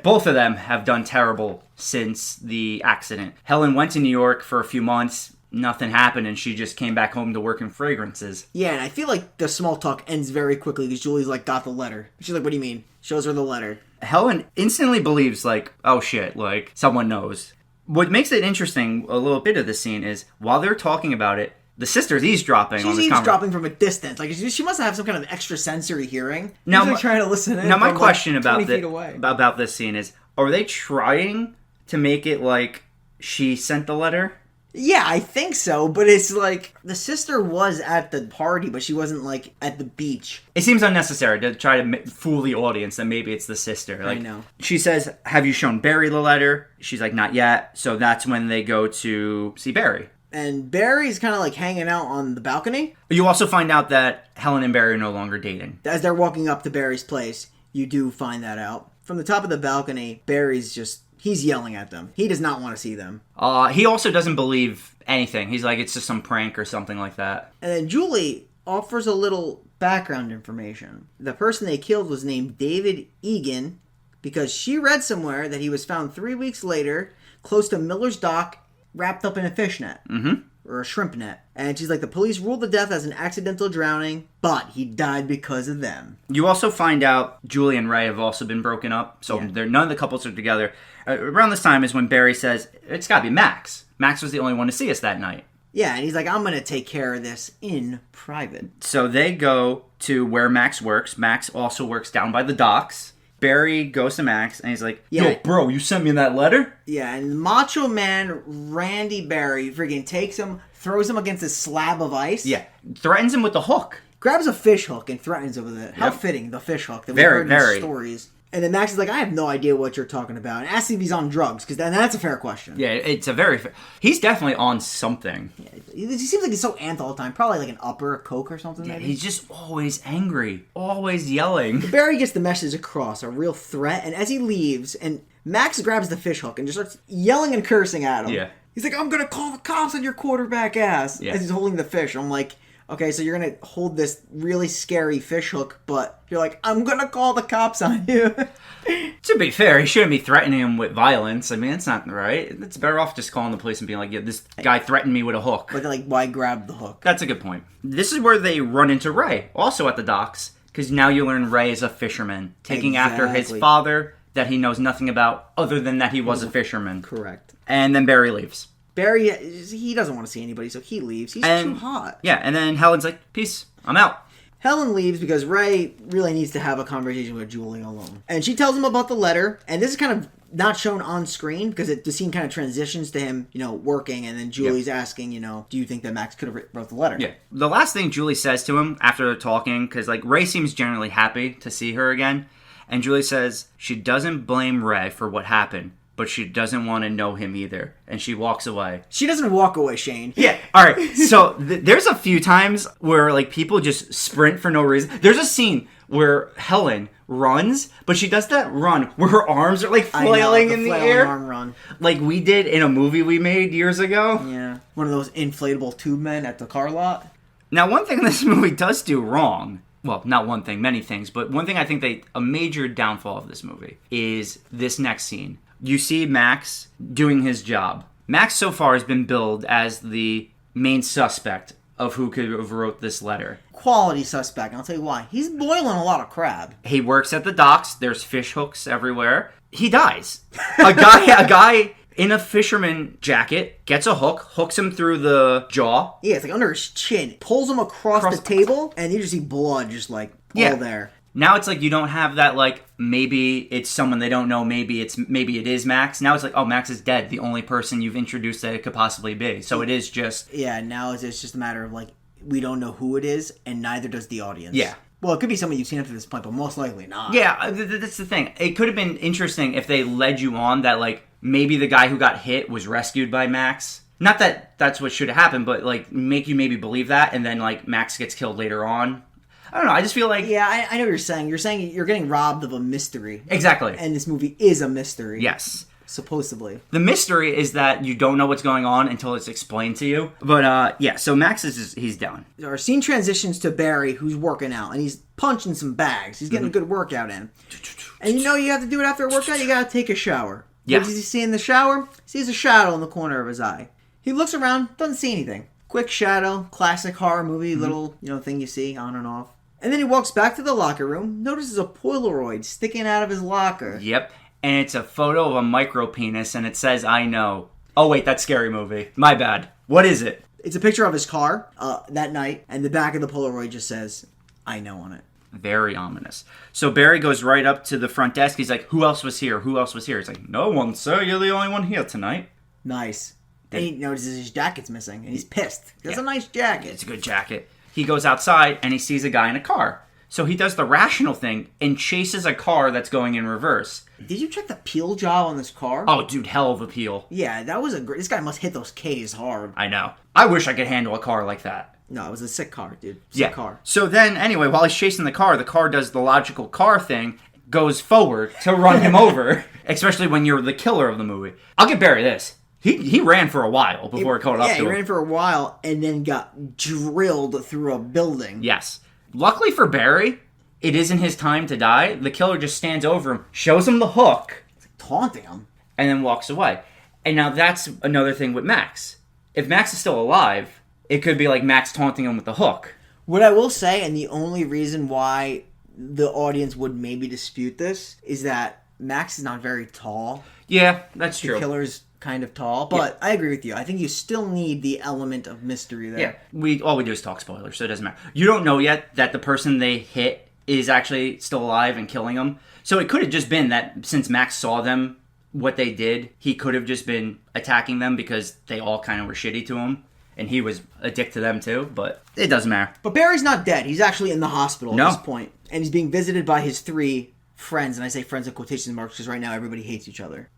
S2: Both of them have done terrible since the accident. Helen went to New York for a few months. Nothing happened, and she just came back home to work in fragrances.
S1: Yeah, and I feel like the small talk ends very quickly because Julie's like, got the letter. She's like, what do you mean? Shows her the letter.
S2: Helen instantly believes, like, oh shit, like, someone knows. What makes it interesting, a little bit of this scene, is while they're talking about it, the sister's eavesdropping on this conversation. She's eavesdropping
S1: from a distance. Like, she must have some kind of extrasensory hearing.
S2: Now,
S1: She's like trying to listen in.
S2: Now, my question
S1: like
S2: about this scene is, are they trying to make it like she sent the letter?
S1: Yeah, I think so, but it's like, the sister was at the party, but she wasn't, like, at the beach.
S2: It seems unnecessary to try to fool the audience that maybe it's the sister. Like,
S1: I know.
S2: She says, have you shown Barry the letter? She's like, not yet. So that's when they go to see Barry.
S1: And Barry's kind of, like, hanging out on the balcony.
S2: You also find out that Helen and Barry are no longer dating.
S1: As they're walking up to Barry's place, you do find that out. From the top of the balcony, Barry's just... He's yelling at them. He does not want to see them.
S2: He also doesn't believe anything. He's like, it's just some prank or something like that.
S1: And then Julie offers a little background information. The person they killed was named David Egan because she read somewhere that he was found 3 weeks later close to Miller's Dock wrapped up in a fishnet.
S2: Mm-hmm.
S1: Or a shrimp net. And she's like, the police ruled the death as an accidental drowning, but he died because of them.
S2: You also find out Julie and Ray have also been broken up, so none of the couples are together. Around this time is when Barry says, it's gotta be Max. Max was the only one to see us that night.
S1: Yeah, and he's like, I'm gonna take care of this in private.
S2: So they go to where Max works. Max also works down by the docks. Barry goes to Max, and he's like, yo, bro, you sent me that letter?
S1: Yeah, and Macho Man Randy Barry freaking takes him, throws him against a slab of ice.
S2: Yeah, threatens him with the hook.
S1: Grabs a fish hook and threatens him with it. How fitting, the fish hook that we've heard in stories. And then Max is like, I have no idea what you're talking about. And asks if he's on drugs, because that's a fair question.
S2: Yeah, it's a very fair... He's definitely on something.
S1: Yeah, he seems like he's so amped all the time. Probably like an upper, a Coke or something, maybe.
S2: He's just always angry. Always yelling.
S1: Barry gets the message across, a real threat. And as he leaves, and Max grabs the fish hook and just starts yelling and cursing at him.
S2: Yeah.
S1: He's like, I'm going to call the cops on your quarterback ass. Yeah. As he's holding the fish. I'm like... Okay, so you're going to hold this really scary fish hook, but you're like, I'm going to call the cops on you.
S2: To be fair, he shouldn't be threatening him with violence. I mean, it's not right. It's better off just calling the police and being like, yeah, this guy threatened me with a hook.
S1: But like, why grab the hook?
S2: That's a good point. This is where they run into Ray, also at the docks, because now you learn Ray is a fisherman, taking after his father that he knows nothing about other than that he was a fisherman.
S1: Correct.
S2: And then Barry leaves.
S1: Barry, he doesn't want to see anybody, so he leaves. He's too hot.
S2: Yeah, and then Helen's like, peace, I'm out.
S1: Helen leaves because Ray really needs to have a conversation with Julie alone. And she tells him about the letter, and this is kind of not shown on screen because the scene kind of transitions to him, working, and then Julie's asking, do you think that Max could have wrote the letter?
S2: Yeah. The last thing Julie says to him after they're talking, because like Ray seems generally happy to see her again, and Julie says she doesn't blame Ray for what happened, but she doesn't want to know him either. And she walks away.
S1: She doesn't walk away, Shane.
S2: Yeah. All right. So there's a few times where like people just sprint for no reason. There's a scene where Helen runs, but she does that run where her arms are like flailing in the air.
S1: Arm run.
S2: Like we did in a movie we made years ago.
S1: Yeah. One of those inflatable tube men at the car lot.
S2: Now, one thing this movie does do wrong, well, not one thing, many things, but one thing I think a major downfall of this movie is this next scene. You see Max doing his job. Max so far has been billed as the main suspect of who could have wrote this letter.
S1: Quality suspect, and I'll tell you why. He's boiling a lot of crab.
S2: He works at the docks. There's fish hooks everywhere. He dies. A guy in a fisherman jacket gets a hook, hooks him through the jaw.
S1: Yeah, it's like under his chin. Pulls him across the table, and you just see blood just like all there.
S2: Now it's like you don't have that like maybe it's someone they don't know, maybe it is Max. Now it's like, oh, Max is dead. The only person you've introduced that it could possibly be. So it is just
S1: now it's just a matter of like we don't know who it is, and neither does the audience.
S2: Yeah.
S1: Well, it could be somebody you've seen up to this point, but most likely not.
S2: Yeah, that's the thing. It could have been interesting if they led you on that, like, maybe the guy who got hit was rescued by Max. Not that that's what should have happened, but, like, make you maybe believe that, and then, like, Max gets killed later on. I don't know, I just feel like...
S1: Yeah, I know what you're saying. You're saying you're getting robbed of a mystery.
S2: Exactly.
S1: And this movie is a mystery.
S2: Yes.
S1: Supposedly.
S2: The mystery is that you don't know what's going on until it's explained to you. But, yeah, so Max he's down.
S1: Our scene transitions to Barry, who's working out, and he's punching some bags. He's getting a good workout in. And you know you have to do it after a workout? You gotta take a shower.
S2: Yeah.
S1: What does he see in the shower? He sees a shadow in the corner of his eye. He looks around, doesn't see anything. Quick shadow, classic horror movie, little, thing you see on and off. And then he walks back to the locker room, notices a Polaroid sticking out of his locker.
S2: Yep. And it's a photo of a micro penis, and it says, I know. Oh, wait, that's Scary Movie. My bad. What is it?
S1: It's a picture of his car that night, and the back of the Polaroid just says, I know on it.
S2: Very ominous. So Barry goes right up to the front desk. He's like, who else was here? Who else was here? He's like, no one, sir. You're the only one here tonight.
S1: Nice. And he notices his jacket's missing, and he's pissed. That's a nice jacket.
S2: It's a good jacket. He goes outside, and he sees a guy in a car. So he does the rational thing and chases a car that's going in reverse.
S1: Did you check the peel job on this car?
S2: Oh, dude, hell of a peel.
S1: Yeah, that was a great... This guy must hit those Ks hard.
S2: I know. I wish I could handle a car like that.
S1: No, it was a sick car, dude. Sick car.
S2: So then, anyway, while he's chasing the car does the logical car thing, goes forward to run him over, especially when you're the killer of the movie. I'll give Barry this. He ran for a while before it caught up to him.
S1: Yeah, he ran for a while and then got drilled through a building.
S2: Yes. Luckily for Barry, it isn't his time to die. The killer just stands over him, shows him the hook,
S1: Taunting him.
S2: and then walks away. And now that's another thing with Max. If Max is still alive, it could be like Max taunting him with the hook.
S1: What I will say, and the only reason why the audience would maybe dispute this, is that Max is not very tall.
S2: Yeah, that's true.
S1: The killer's kind of tall, but I agree with you. I think you still need the element of mystery there.
S2: Yeah, all we do is talk spoilers, so it doesn't matter. You don't know yet that the person they hit is actually still alive and killing them. So it could have just been that since Max saw them, what they did, he could have just been attacking them because they all kind of were shitty to him. And he was a dick to them too, but it doesn't matter.
S1: But Barry's not dead. He's actually in the hospital at this point. And he's being visited by his 3 friends. And I say friends in quotation marks because right now everybody hates each other.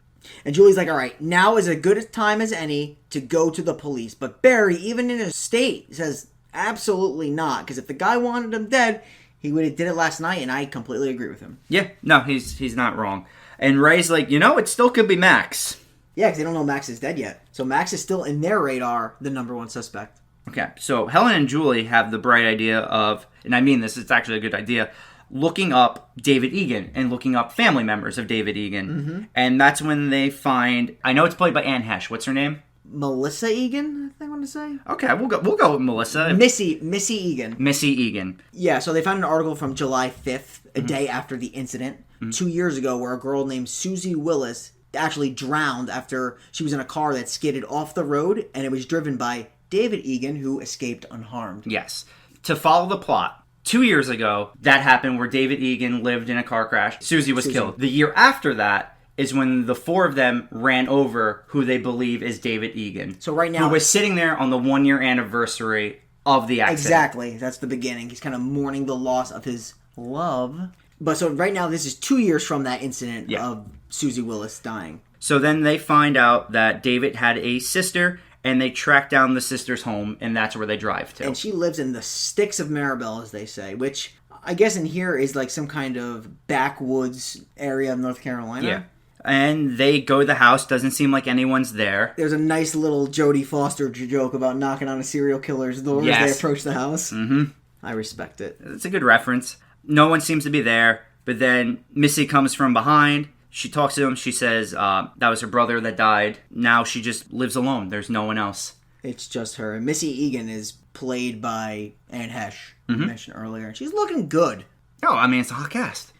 S1: And Julie's like, all right, now is as good a time as any to go to the police. But Barry, even in his state, says absolutely not. Because if the guy wanted him dead, he would have did it last night. And I completely agree with him.
S2: Yeah, no, he's not wrong. And Ray's like, it still could be Max.
S1: Yeah, because they don't know Max is dead yet. So Max is still in their radar, the number 1 suspect.
S2: Okay, so Helen and Julie have the bright idea of, and I mean this, it's actually a good idea, looking up David Egan and looking up family members of David Egan. Mm-hmm. And that's when they find, I know it's played by Anne Hesh. What's her name?
S1: Melissa Egan, I think I want to say.
S2: Okay, we'll go with Melissa.
S1: Missy Egan.
S2: Missy Egan.
S1: Yeah, so they found an article from July 5th, a day after the incident, 2 years ago, where a girl named Susie Willis actually drowned after she was in a car that skidded off the road, and it was driven by David Egan, who escaped unharmed.
S2: Yes. To follow the plot, 2 years ago, that happened where David Egan lived in a car crash. Susie was killed. The year after that is when the 4 of them ran over who they believe is David Egan.
S1: So right now,
S2: who was sitting there on the 1-year anniversary of the accident.
S1: Exactly. That's the beginning. He's kind of mourning the loss of his love. But so right now, this is 2 years from that incident of Susie Willis dying.
S2: So then they find out that David had a sister, and they track down the sister's home, and that's where they drive to.
S1: And she lives in the sticks of Maribel, as they say, which I guess in here is like some kind of backwoods area of North Carolina.
S2: Yeah. And they go to the house. Doesn't seem like anyone's there.
S1: There's a nice little Jodie Foster joke about knocking on a serial killer's door as they approach the house.
S2: Mm-hmm.
S1: I respect it.
S2: It's a good reference. No one seems to be there, but then Missy comes from behind. She talks to him. She says that was her brother that died. Now she just lives alone. There's no one else.
S1: It's just her. And Missy Egan is played by Anne Hesh, you mentioned earlier. She's looking good.
S2: Oh, I mean, it's a hot cast.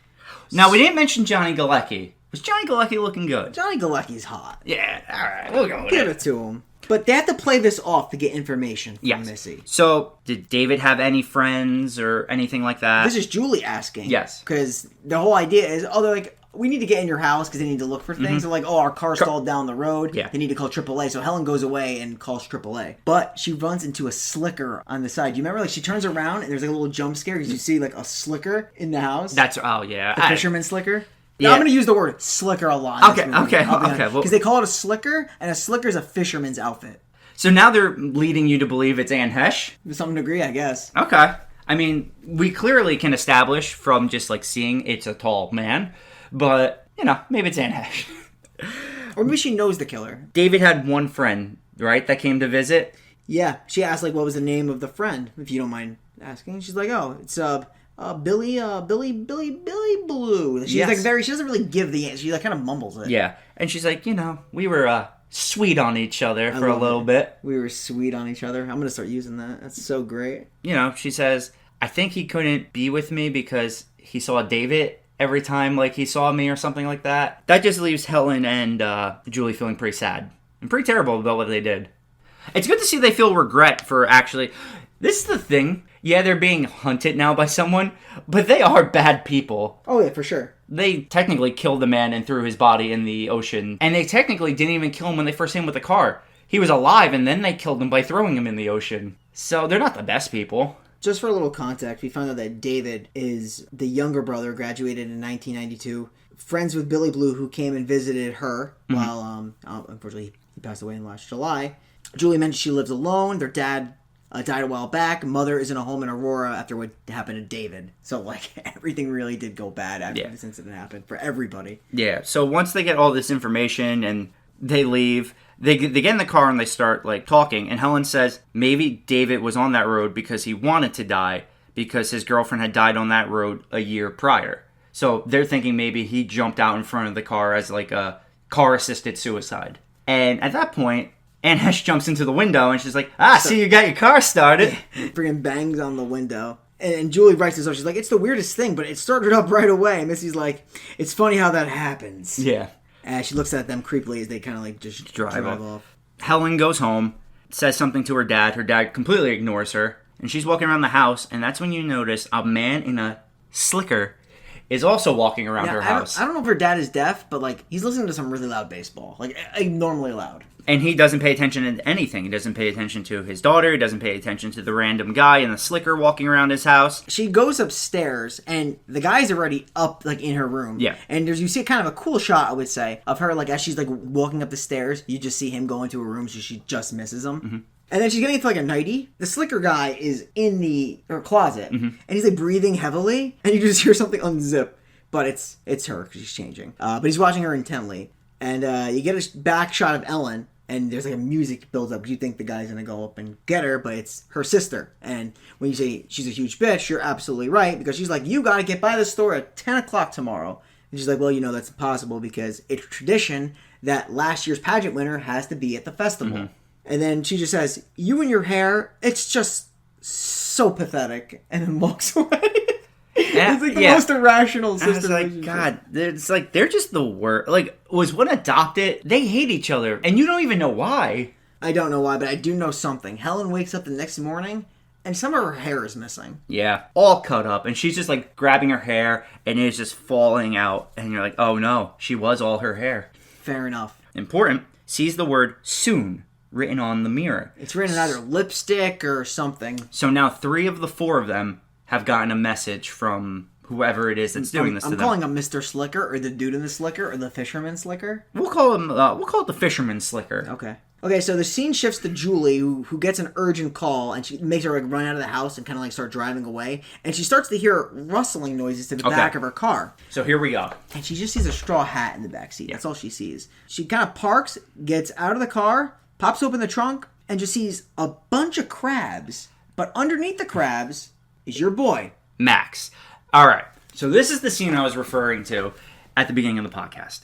S2: Now, we didn't mention Johnny Galecki. Was Johnny Galecki looking good?
S1: Johnny Galecki's hot.
S2: Yeah, all right. We'll go with
S1: Give it to him. But they have to play this off to get information from Missy.
S2: So, did David have any friends or anything like that?
S1: This is Julie asking.
S2: Yes.
S1: Because the whole idea is, they're like, we need to get in your house because they need to look for things. They're like, oh, our car stalled down the road.
S2: Yeah.
S1: They need to call AAA. So Helen goes away and calls AAA. But she runs into a slicker on the side. Do you remember? Like, she turns around and there's like a little jump scare because you see like a slicker in the house.
S2: Yeah.
S1: The fisherman slicker.
S2: Yeah.
S1: Now, I'm going to use the word slicker a lot.
S2: Okay.
S1: Because they call it a slicker, and a slicker is a fisherman's outfit.
S2: So now they're leading you to believe it's Anne Hesh?
S1: To some degree, I guess.
S2: Okay. I mean, we clearly can establish from just, like, seeing it's a tall man. But, you know, maybe it's Anne Hesh.
S1: Or maybe she knows the killer.
S2: David had one friend, right, that came to visit?
S1: Yeah. She asked, like, what was the name of the friend, if you don't mind asking. She's like, oh, it's, Billy Blue. She's
S2: Yes.
S1: like she doesn't really give the answer. She like kind of mumbles it.
S2: Yeah. And she's like, you know, we were, sweet on each other for a little bit.
S1: We were sweet on each other. I'm going to start using that. That's so great.
S2: You know, she says, I think he couldn't be with me because he saw David every time, like, he saw me or something like that. That just leaves Helen and Julie feeling pretty sad and pretty terrible about what they did. It's good to see they feel regret for actually... This is the thing. Yeah, they're being hunted now by someone, but they are bad people.
S1: Oh, yeah, for sure.
S2: They technically killed the man and threw his body in the ocean. And they technically didn't even kill him when they first hit him with the car. He was alive, and then they killed him by throwing him in the ocean. So they're not the best people.
S1: Just for a little context, we found out that David is the younger brother, graduated in 1992, friends with Billy Blue, who came and visited her while, unfortunately, he passed away in last July. Julie mentioned she lives alone. Their dad died a while back. Mother is in a home in Aurora after what happened to David. So, like, everything really did go bad after this incident happened for everybody.
S2: Yeah, so once they get all this information and they leave, they get in the car and they start, like, talking. And Helen says maybe David was on that road because he wanted to die because his girlfriend had died on that road a year prior. So they're thinking maybe he jumped out in front of the car as, like, a car-assisted suicide. And at that point... Anne Hesh jumps into the window and she's like, see you got your car started.
S1: Freaking bangs on the window. And Julie writes this up. She's like, it's the weirdest thing, but it started up right away. And Missy's like, it's funny how that happens.
S2: Yeah.
S1: And she looks at them creepily as they kind of like just drive off.
S2: Helen goes home, says something to her dad. Her dad completely ignores her. And she's walking around the house. And that's when you notice a man in a slicker is also walking around her house.
S1: I don't know if her dad is deaf, but like he's listening to some really loud baseball. Like abnormally loud.
S2: And he doesn't pay attention to anything. He doesn't pay attention to his daughter. He doesn't pay attention to the random guy in the slicker walking around his house.
S1: She goes upstairs, and the guy's already up, like, in her room.
S2: Yeah.
S1: And you see kind of a cool shot, I would say, of her, like, as she's, like, walking up the stairs. You just see him go into her room, so she just misses him. Mm-hmm. And then she's getting into, like, a nightie. The slicker guy is in her closet, and he's, like, breathing heavily, and you just hear something unzip. But it's her, because she's changing. But he's watching her intently. And you get a back shot of Ellen, and there's like a music builds up because you think the guy's gonna go up and get her, but it's her sister. And when you say she's a huge bitch, you're absolutely right, because she's like, you gotta get by the store at 10 o'clock tomorrow. And she's like, well, you know, that's impossible because it's tradition that last year's pageant winner has to be at the festival. Mm-hmm. And then she just says, you and your hair, it's just so pathetic, and then walks away. It's like the most irrational sister.
S2: It's like, God, it's like they're just the worst. Like, was one adopted? They hate each other, and you don't even know why.
S1: I don't know why, but I do know something. Helen wakes up the next morning, and some of her hair is missing.
S2: Yeah, all cut up, and she's just like grabbing her hair, and it's just falling out, and you're like, oh no, she was all her hair.
S1: Fair enough.
S2: Important. Sees the word soon written on the mirror.
S1: It's written in either lipstick or something.
S2: So now 3 of the 4 of them have gotten a message from whoever it is that's doing this to them.
S1: I'm calling him Mr. Slicker, or the dude in the slicker, or the fisherman slicker.
S2: We'll call it the fisherman slicker.
S1: Okay, so the scene shifts to Julie, who gets an urgent call, and she makes her like run out of the house and kind of like start driving away. And she starts to hear rustling noises to the back of her car.
S2: So here we go.
S1: And she just sees a straw hat in the back seat. That's all she sees. She kind of parks, gets out of the car, pops open the trunk, and just sees a bunch of crabs. But underneath the crabs is your boy,
S2: Max. All right. So this is the scene I was referring to at the beginning of the podcast.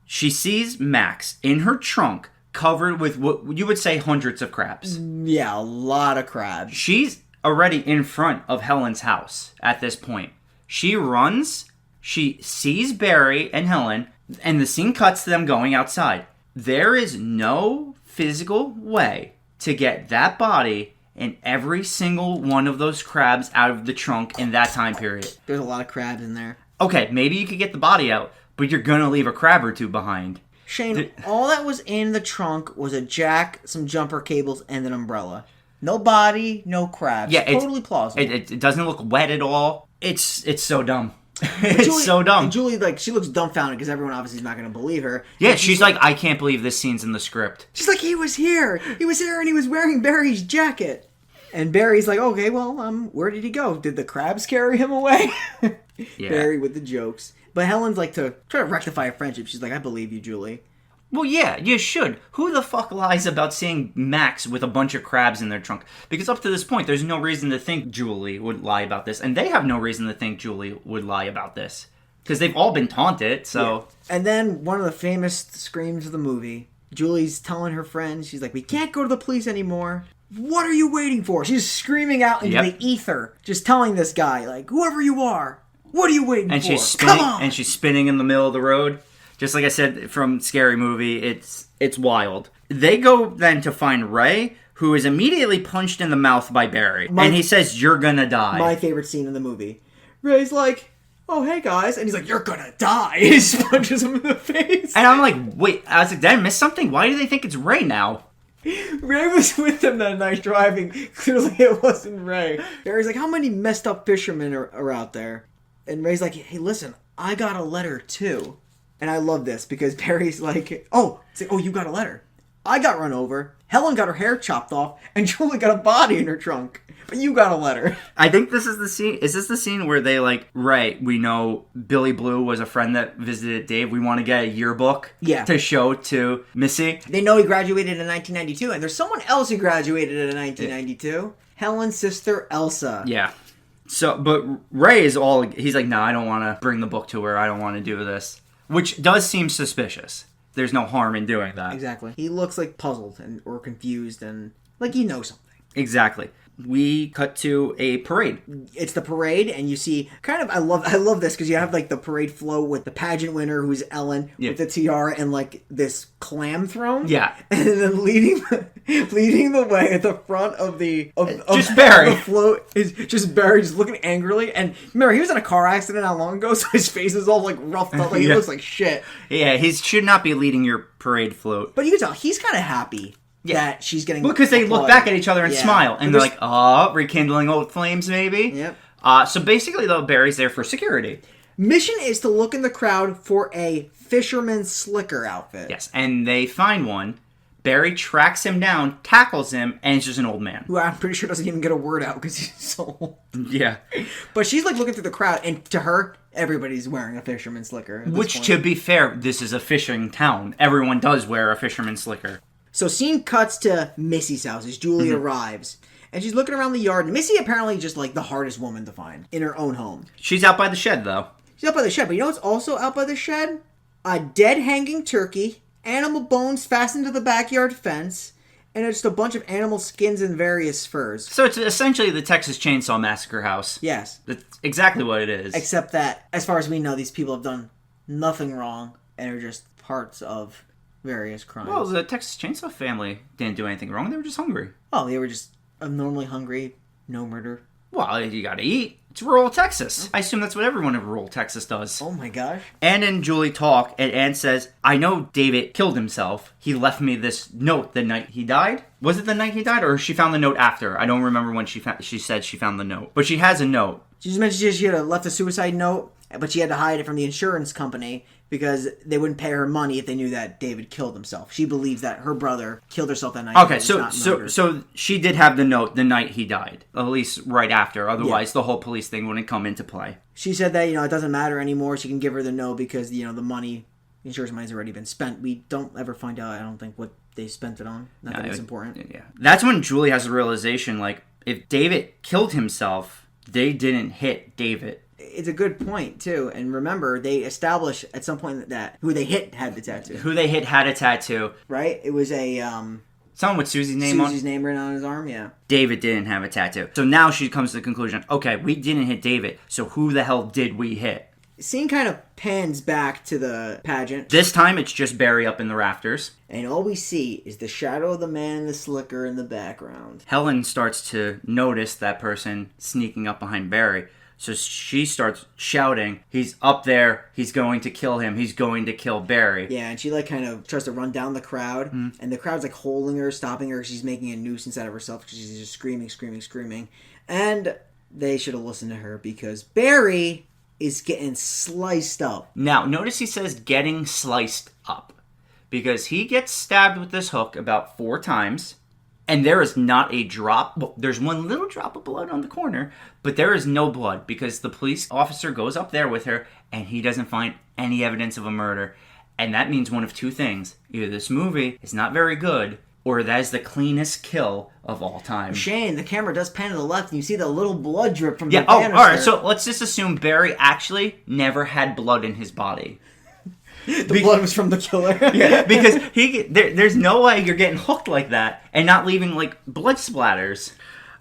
S2: She sees Max in her trunk covered with what you would say hundreds of crabs.
S1: Yeah, a lot of crabs.
S2: She's already in front of Helen's house at this point. She runs, she sees Barry and Helen, and the scene cuts to them going outside. There is no physical way to get that body and every single one of those crabs out of the trunk in that time period.
S1: There's a lot of crabs in there.
S2: Okay, maybe you could get the body out, but you're gonna leave a crab or two behind.
S1: Shane, all that was in the trunk was a jack, some jumper cables, and an umbrella. No body, no crabs. Yeah, totally plausible.
S2: It doesn't look wet at all. It's so dumb. It's so dumb.
S1: And Julie, like, she looks dumbfounded because everyone obviously is not going to believe her.
S2: Yeah, she's like, I can't believe this scene's in the script.
S1: She's like, he was here, and he was wearing Barry's jacket. And Barry's like, okay, well, where did he go? Did the crabs carry him away? Yeah. Barry with the jokes. But Helen's like, to try to rectify a friendship, she's like, I believe you, Julie.
S2: Well, yeah, you should. Who the fuck lies about seeing Max with a bunch of crabs in their trunk? Because up to this point, there's no reason to think Julie would lie about this. And they have no reason to think Julie would lie about this. Because they've all been taunted, so...
S1: Yeah. And then, one of the famous screams of the movie, Julie's telling her friends, she's like, we can't go to the police anymore. What are you waiting for? She's screaming out into the ether, just telling this guy, like, whoever you are, what are you waiting for?
S2: She's spinning, come on! And she's spinning in the middle of the road. Just like I said from Scary Movie, it's wild. They go then to find Ray, who is immediately punched in the mouth by Barry. And he says, you're gonna die.
S1: My favorite scene in the movie. Ray's like, oh, hey guys. And he's like, you're gonna die. He just punches him in the face.
S2: And I'm like, wait, I was like, did I miss something? Why do they think it's Ray now?
S1: Ray was with them that night driving. Clearly it wasn't Ray. Barry's like, how many messed up fishermen are out there? And Ray's like, hey, listen, I got a letter too. And I love this because Barry's like, oh, you got a letter. I got run over. Helen got her hair chopped off, and Julie got a body in her trunk. But you got a letter.
S2: I think this is the scene. Is this the scene where they like, right, we know Billy Blue was a friend that visited Dave. We want to get a yearbook to show to Missy.
S1: They know he graduated in 1992, and there's someone else who graduated in 1992. Helen's sister, Elsa.
S2: Yeah. So, but Ray is he's like, no, I don't want to bring the book to her. I don't want to do this. Which does seem suspicious. There's no harm in doing that.
S1: Exactly. He looks like puzzled or confused and like he knows something.
S2: Exactly. We cut to a parade.
S1: It's the parade, and you see I love this because you have like the parade flow with the pageant winner who's Ellen with the tiara and like this clam throne.
S2: Yeah,
S1: and then leading the way at the front of the
S2: just Barry.
S1: The float is just Barry just looking angrily. And remember, he was in a car accident not long ago, so his face is all like roughed up. Like he looks like shit.
S2: Yeah, he should not be leading your parade float.
S1: But you can tell he's kind of happy. That she's getting...
S2: Well, because they look back at each other and smile. And they're like, rekindling old flames, maybe?
S1: Yep.
S2: So basically, though, Barry's there for security.
S1: Mission is to look in the crowd for a fisherman slicker outfit.
S2: Yes, and they find one. Barry tracks him down, tackles him, and it's just an old man.
S1: Who I'm pretty sure doesn't even get a word out because he's so old.
S2: Yeah.
S1: But she's like looking through the crowd, and to her, everybody's wearing a fisherman slicker.
S2: Which, to be fair, this is a fishing town. Everyone does wear a fisherman slicker.
S1: So scene cuts to Missy's house as Julie arrives. And she's looking around the yard. And Missy apparently just like the hardest woman to find in her own home.
S2: She's out by the shed, though.
S1: She's out by the shed. But you know what's also out by the shed? A dead hanging turkey, animal bones fastened to the backyard fence, and just a bunch of animal skins and various furs.
S2: So it's essentially the Texas Chainsaw Massacre house.
S1: Yes.
S2: That's exactly what it is.
S1: Except that, as far as we know, these people have done nothing wrong and are just parts of... various crimes.
S2: Well, the Texas Chainsaw family didn't do anything wrong. They were just hungry.
S1: Oh, they were just abnormally hungry. No murder.
S2: Well, you gotta eat. It's rural Texas. I assume that's what everyone in rural Texas does.
S1: Oh my gosh.
S2: Ann and Julie talk, and Ann says, I know David killed himself. He left me this note the night he died. Was it the night he died, or she found the note after? I don't remember when she said she found the note. But she has a note.
S1: She just mentioned she had left a suicide note, but she had to hide it from the insurance company because they wouldn't pay her money if they knew that David killed himself. She believes that her brother killed herself that night.
S2: Okay, so she did have the note the night he died, at least right after. Otherwise, the whole police thing wouldn't come into play.
S1: She said that, it doesn't matter anymore. She can give her the note because, the money, the insurance money's already been spent. We don't ever find out, I don't think, what they spent it on. Not that it's important.
S2: Yeah. That's when Julie has the realization, like, if David killed himself, they didn't hit David.
S1: It's a good point, too. And remember, they established at some point that who they hit had the tattoo.
S2: Who they hit had a tattoo.
S1: Right? It was a...
S2: someone with Susie's name on?
S1: Susie's name written on his arm, yeah.
S2: David didn't have a tattoo. So now she comes to the conclusion, okay, we didn't hit David, so who the hell did we hit?
S1: Scene kind of pans back to the pageant.
S2: This time it's just Barry up in the rafters.
S1: And all we see is the shadow of the man in the slicker in the background.
S2: Helen starts to notice that person sneaking up behind Barry. So she starts shouting, he's up there, he's going to kill him, he's going to kill Barry.
S1: Yeah, and she like kind of tries to run down the crowd, and the crowd's like holding her, stopping her. She's making a nuisance out of herself because she's just screaming. And they should have listened to her because Barry is getting sliced up.
S2: Now, notice he says getting sliced up because he gets stabbed with this hook about 4 times. And there is not a drop. Well, there's one little drop of blood on the corner, but there is no blood because the police officer goes up there with her and he doesn't find any evidence of a murder. And that means one of 2 things. Either this movie is not very good, or that is the cleanest kill of all time.
S1: Shane, the camera does pan to the left and you see the little blood drip from the
S2: banister.
S1: banister.
S2: Alright, so let's just assume Barry actually never had blood in his body.
S1: The blood was from the killer.
S2: Yeah, because there's no way you're getting hooked like that and not leaving, like, blood splatters.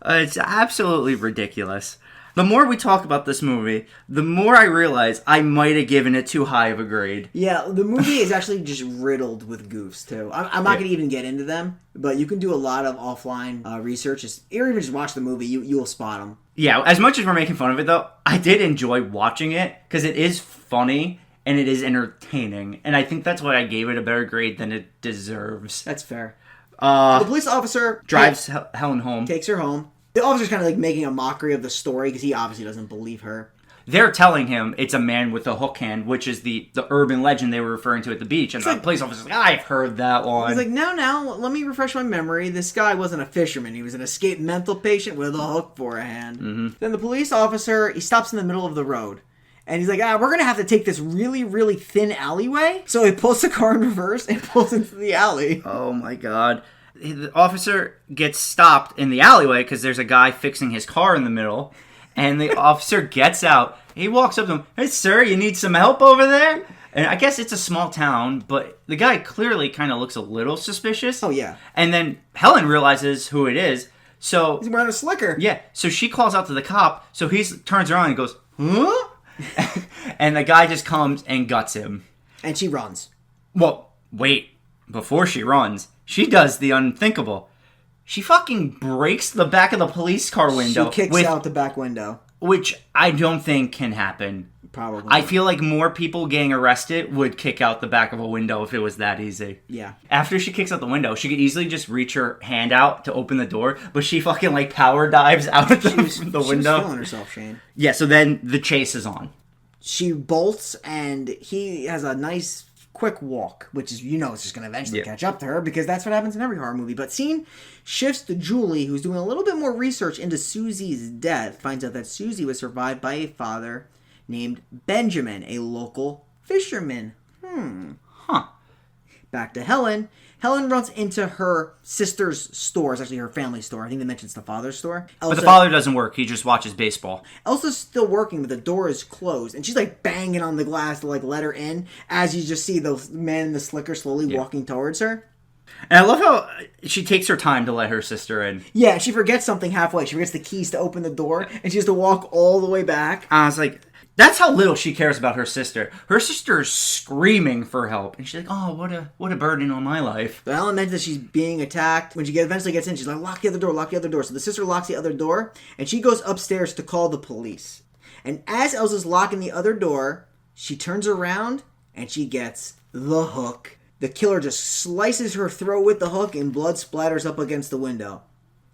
S2: It's absolutely ridiculous. The more we talk about this movie, the more I realize I might have given it too high of a grade.
S1: Yeah, the movie is actually just riddled with goofs, too. I'm not going to even get into them, but you can do a lot of offline research. Or even just watch the movie, you will spot them.
S2: Yeah, as much as we're making fun of it, though, I did enjoy watching it because it is funny. And it is entertaining. And I think that's why I gave it a better grade than it deserves.
S1: That's fair. The police officer
S2: drives Helen home.
S1: Takes her home. The officer's kind of like making a mockery of the story because he obviously doesn't believe her.
S2: They're telling him it's a man with a hook hand, which is the urban legend they were referring to at the beach. And the police officer's like, I've heard that one.
S1: He's like, no, let me refresh my memory. This guy wasn't a fisherman. He was an escaped mental patient with a hook for a hand. Mm-hmm. Then the police officer, he stops in the middle of the road. And he's like, we're going to have to take this really, really thin alleyway. So he pulls the car in reverse and pulls into the alley.
S2: Oh, my God. The officer gets stopped in the alleyway because there's a guy fixing his car in the middle. And the officer gets out. He walks up to him. Hey, sir, you need some help over there? And I guess it's a small town, but the guy clearly kind of looks a little suspicious.
S1: Oh, yeah.
S2: And then Helen realizes who it is. So
S1: he's wearing a slicker.
S2: Yeah. So she calls out to the cop. So he turns around and goes, huh? And the guy just comes and guts him.
S1: And she runs.
S2: Well, wait. Before she runs, she does the unthinkable. She fucking breaks the back of the police car window.
S1: She kicks out the back window.
S2: Which I don't think can happen.
S1: Probably.
S2: I feel like more people getting arrested would kick out the back of a window if it was that easy.
S1: Yeah.
S2: After she kicks out the window, she could easily just reach her hand out to open the door, but she fucking like power dives out of the window.
S1: She was feeling herself, Shane.
S2: Yeah, so then the chase is on.
S1: She bolts, and he has a nice quick walk, which is, it's just going to eventually catch up to her because that's what happens in every horror movie. But scene shifts to Julie, who's doing a little bit more research into Susie's death, finds out that Susie was survived by a father named Benjamin, a local fisherman. Back to Helen. Helen runs into her sister's store. It's actually her family store. I think they mentioned it's the father's store.
S2: But the father doesn't work. He just watches baseball.
S1: Elsa's still working, but the door is closed. And she's like banging on the glass to like let her in as you just see the man in the slicker slowly walking towards her.
S2: And I love how she takes her time to let her sister in.
S1: Yeah, she forgets something halfway. She forgets the keys to open the door, and she has to walk all the way back.
S2: I was like, that's how little she cares about her sister. Her sister is screaming for help. And she's like, oh, what a burden on my life.
S1: The Ellen mentions that she's being attacked. When she eventually gets in, she's like, lock the other door. So the sister locks the other door, and she goes upstairs to call the police. And as Elsa's locking the other door, she turns around, and she gets the hook. The killer just slices her throat with the hook, and blood splatters up against the window.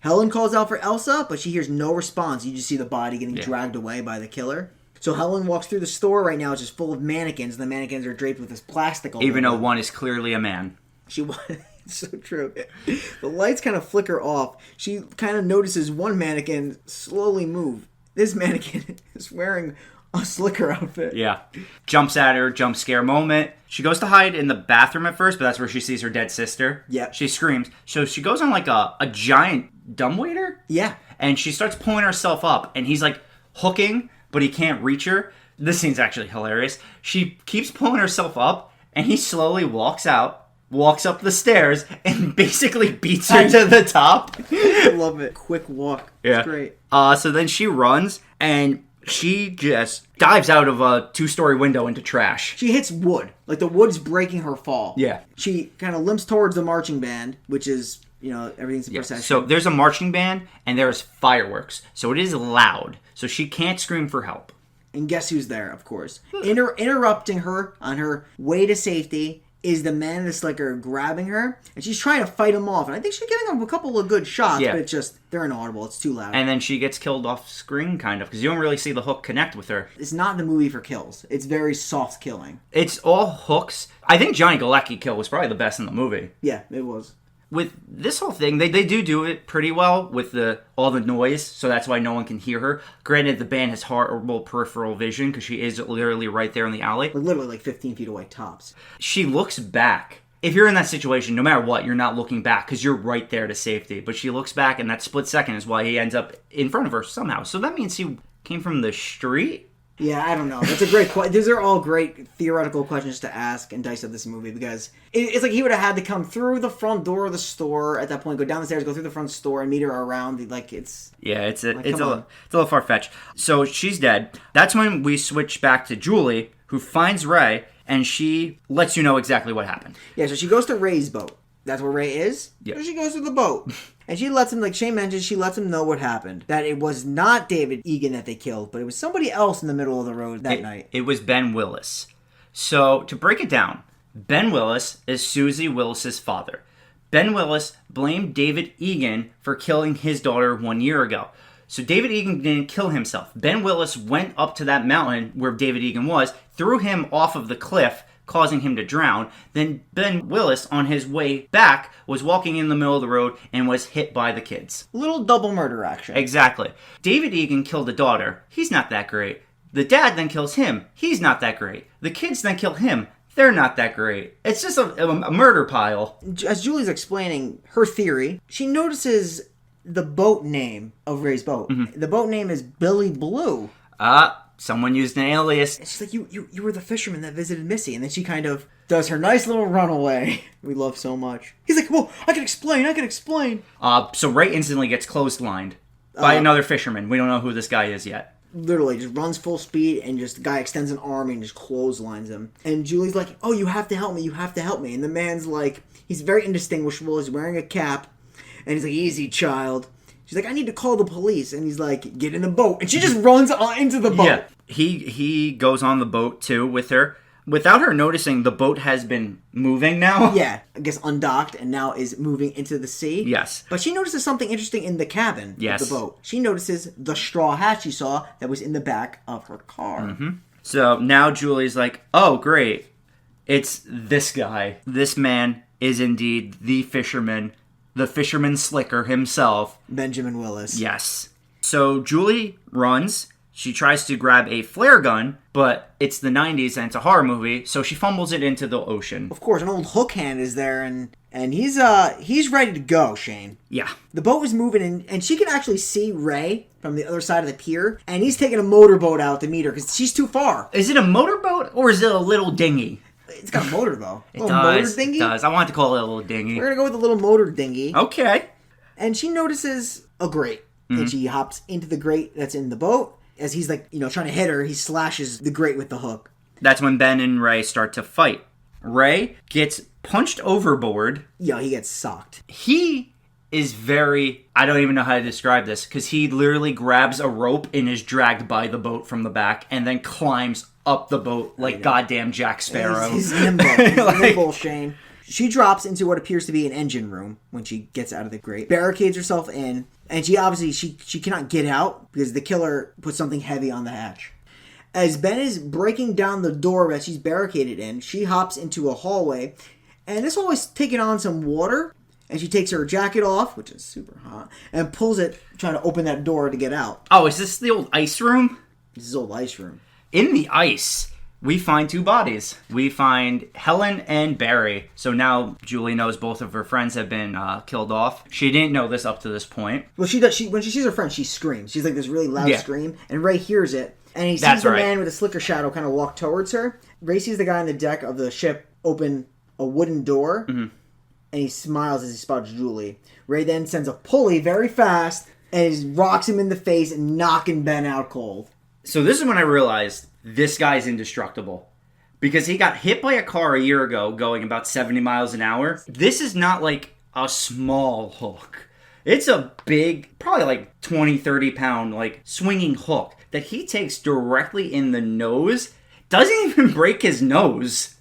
S1: Helen calls out for Elsa, but she hears no response. You just see the body getting dragged away by the killer. So Helen walks through the store right now. It's just full of mannequins. The mannequins are draped with this plastic.
S2: Even though one is clearly a man.
S1: It's so true. The lights kind of flicker off. She kind of notices one mannequin slowly move. This mannequin is wearing a slicker outfit.
S2: Yeah. Jumps at her, jump scare moment. She goes to hide in the bathroom at first, but that's where she sees her dead sister.
S1: Yeah.
S2: She screams. So she goes on like a giant dumbwaiter.
S1: Yeah.
S2: And she starts pulling herself up, and he's like hooking, but he can't reach her. This scene's actually hilarious. She keeps pulling herself up, and he slowly walks up the stairs, and basically beats her to the top.
S1: I love it. Quick walk.
S2: Yeah.
S1: It's great.
S2: So then she runs, and She just dives out of a 2-story window into trash.
S1: She hits wood. Like, the wood's breaking her fall.
S2: Yeah.
S1: She kind of limps towards the marching band, which is, everything's in procession.
S2: So there's a marching band, and there's fireworks. So it is loud. So she can't scream for help.
S1: And guess who's there, of course. Interrupting her on her way to safety is the man in the slicker grabbing her, and she's trying to fight him off. And I think she's giving him a couple of good shots, but it's just, they're inaudible. It's too loud.
S2: And then she gets killed off screen, kind of, because you don't really see the hook connect with her.
S1: It's not the movie for kills. It's very soft killing.
S2: It's all hooks. I think Johnny Galecki kill was probably the best in the movie.
S1: Yeah, it was.
S2: With this whole thing, they do it pretty well with all the noise, so that's why no one can hear her. Granted, the band has horrible peripheral vision because she is literally right there in the alley.
S1: Literally like 15 feet away, tops.
S2: She looks back. If you're in that situation, no matter what, you're not looking back because you're right there to safety. But she looks back, and that split second is why he ends up in front of her somehow. So that means he came from the street?
S1: Yeah, I don't know. That's a great question. These are all great theoretical questions to ask and dissect this movie, because it's like he would have had to come through the front door of the store at that point, go down the stairs, go through the front store, and meet her around. Like, it's...
S2: Yeah, it's a little far-fetched. So she's dead. That's when we switch back to Julie, who finds Ray, and she lets you know exactly what happened.
S1: Yeah, so she goes to Ray's boat. That's where Ray is.
S2: Yeah.
S1: So she goes to the boat. And she lets him, like Shane mentioned, she lets him know what happened. That it was not David Egan that they killed, but it was somebody else in the middle of the road that night.
S2: It was Ben Willis. So, to break it down, Ben Willis is Susie Willis's father. Ben Willis blamed David Egan for killing his daughter 1 year ago. So David Egan didn't kill himself. Ben Willis went up to that mountain where David Egan was, threw him off of the cliff, causing him to drown. Then Ben Willis, on his way back, was walking in the middle of the road and was hit by the kids.
S1: Little double murder action.
S2: Exactly. David Egan killed the daughter. He's not that great. The dad then kills him. He's not that great. The kids then kill him. They're not that great. It's just a murder pile.
S1: As Julie's explaining her theory, she notices the boat name of Ray's boat. Mm-hmm. The boat name is Billy Blue.
S2: Someone used an alias.
S1: And she's like, you were the fisherman that visited Missy. And then she kind of does her nice little runaway. We love so much. He's like, well, I can explain.
S2: So Ray instantly gets clotheslined by another fisherman. We don't know who this guy is yet.
S1: Literally just runs full speed, and just the guy extends an arm and just clotheslines him. And Julie's like, oh, you have to help me. And the man's like, he's very indistinguishable. He's wearing a cap. And he's like, easy, child. She's like, I need to call the police. And he's like, get in the boat. And she just runs into the boat.
S2: Yeah. He goes on the boat, too, with her. Without her noticing, the boat has been moving now.
S1: Yeah. I guess undocked and now is moving into the sea.
S2: Yes.
S1: But she notices something interesting in the cabin of the boat. She notices the straw hat she saw that was in the back of her car.
S2: Mm-hmm. So now Julie's like, oh, great. It's this guy. This man is indeed the fisherman slicker himself.
S1: Benjamin Willis.
S2: Yes. So Julie runs. She tries to grab a flare gun, but it's the 90s and it's a horror movie, so she fumbles it into the ocean.
S1: Of course, an old hook hand is there, and he's ready to go, Shane.
S2: Yeah.
S1: The boat is moving, and she can actually see Ray from the other side of the pier, and he's taking a motorboat out to meet her, because she's too far.
S2: Is it a motorboat, or is it a little dinghy?
S1: It's got a motor, though.
S2: It does. It does. I want to call it a little dinghy.
S1: We're going to go with a little motor dinghy.
S2: Okay.
S1: And she notices a grate. Mm-hmm. And she hops into the grate that's in the boat. As he's like, trying to hit her, he slashes the grate with the hook.
S2: That's when Ben and Ray start to fight. Ray gets punched overboard.
S1: Yeah, he gets socked.
S2: He is very... I don't even know how to describe this, because he literally grabs a rope and is dragged by the boat from the back and then climbs up the boat like goddamn Jack Sparrow.
S1: He's nimble. He's nimble, Shane. She drops into what appears to be an engine room when she gets out of the grate. Barricades herself in, and she obviously she cannot get out because the killer put something heavy on the hatch. As Ben is breaking down the door that she's barricaded in, she hops into a hallway, and this hallway's taking on some water, and she takes her jacket off, which is super hot, and pulls it, trying to open that door to get out.
S2: Oh, is this the old ice room?
S1: This is old ice room.
S2: In the ice, we find two bodies. We find Helen and Barry. So now Julie knows both of her friends have been killed off. She didn't know this up to this point.
S1: Well, she does. When she sees her friend, she screams. She's like this really loud scream, and Ray hears it. And he sees the man with a slicker shadow kind of walk towards her. Ray sees the guy on the deck of the ship open a wooden door, and he smiles as he spots Julie. Ray then sends a pulley very fast and rocks him in the face, knocking Ben out cold.
S2: So this is when I realized this guy's indestructible. Because he got hit by a car a year ago going about 70 miles an hour. This is not like a small hook. It's a big, probably like 20, 30 pound, like swinging hook that he takes directly in the nose. Doesn't even break his nose.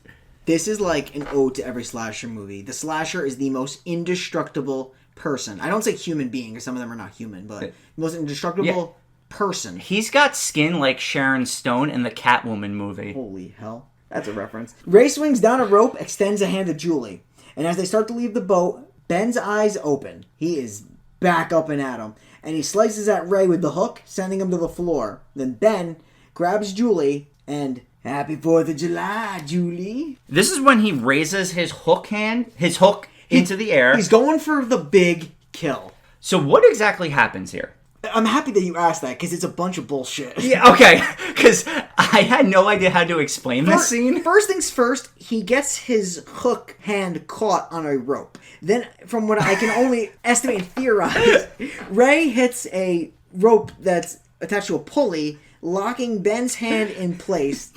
S1: This is like an ode to every slasher movie. The slasher is the most indestructible person. I don't say human being, because some of them are not human, but the most indestructible person.
S2: He's got skin like Sharon Stone in the Catwoman movie.
S1: Holy hell. That's a reference. Ray swings down a rope, extends a hand to Julie. And as they start to leave the boat, Ben's eyes open. He is back up and at him. And he slices at Ray with the hook, sending him to the floor. Then Ben grabs Julie and... Happy 4th of July, Julie.
S2: This is when he raises his hook into the air.
S1: He's going for the big kill.
S2: So what exactly happens here?
S1: I'm happy that you asked that, because it's a bunch of bullshit.
S2: Yeah, okay. Because I had no idea how to explain this scene.
S1: First things first, he gets his hook hand caught on a rope. Then, from what I can only estimate and theorize, Ray hits a rope that's attached to a pulley, locking Ben's hand in place,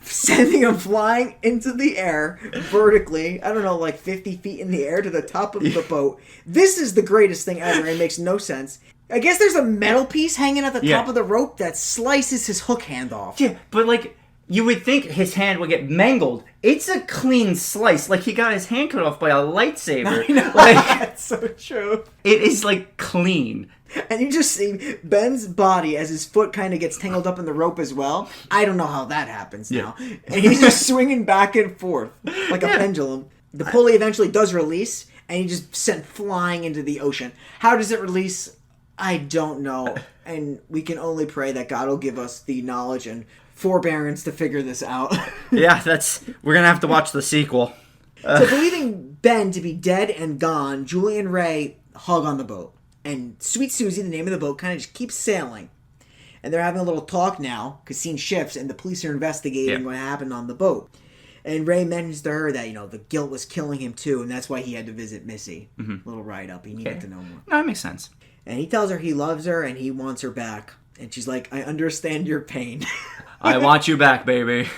S1: sending him flying into the air vertically, I don't know, like 50 feet in the air to the top of the boat. This is the greatest thing ever. It makes no sense. I guess there's a metal piece hanging at the top of the rope that slices his hook hand off.
S2: Yeah, but like, you would think his hand would get mangled. It's a clean slice. Like, he got his hand cut off by a lightsaber.
S1: I know,
S2: like,
S1: that's so true.
S2: It is, like, clean.
S1: And you just see Ben's body as his foot kind of gets tangled up in the rope as well. I don't know how that happens now. And he's just swinging back and forth like a pendulum. The pulley eventually does release, and he just sent flying into the ocean. How does it release? I don't know. And we can only pray that God will give us the knowledge and forbearance to figure this out.
S2: Yeah, we're going to have to watch the sequel.
S1: So believing Ben to be dead and gone, Julie and Ray hug on the boat. And Sweet Susie, the name of the boat, kind of just keeps sailing. And they're having a little talk now, because scene shifts, and the police are investigating what happened on the boat. And Ray mentions to her that, the guilt was killing him too, and that's why he had to visit Missy. Little write-up. He needed to know more.
S2: No, that makes sense.
S1: And he tells her he loves her, and he wants her back. And she's like, I understand your pain.
S2: I want you back, baby.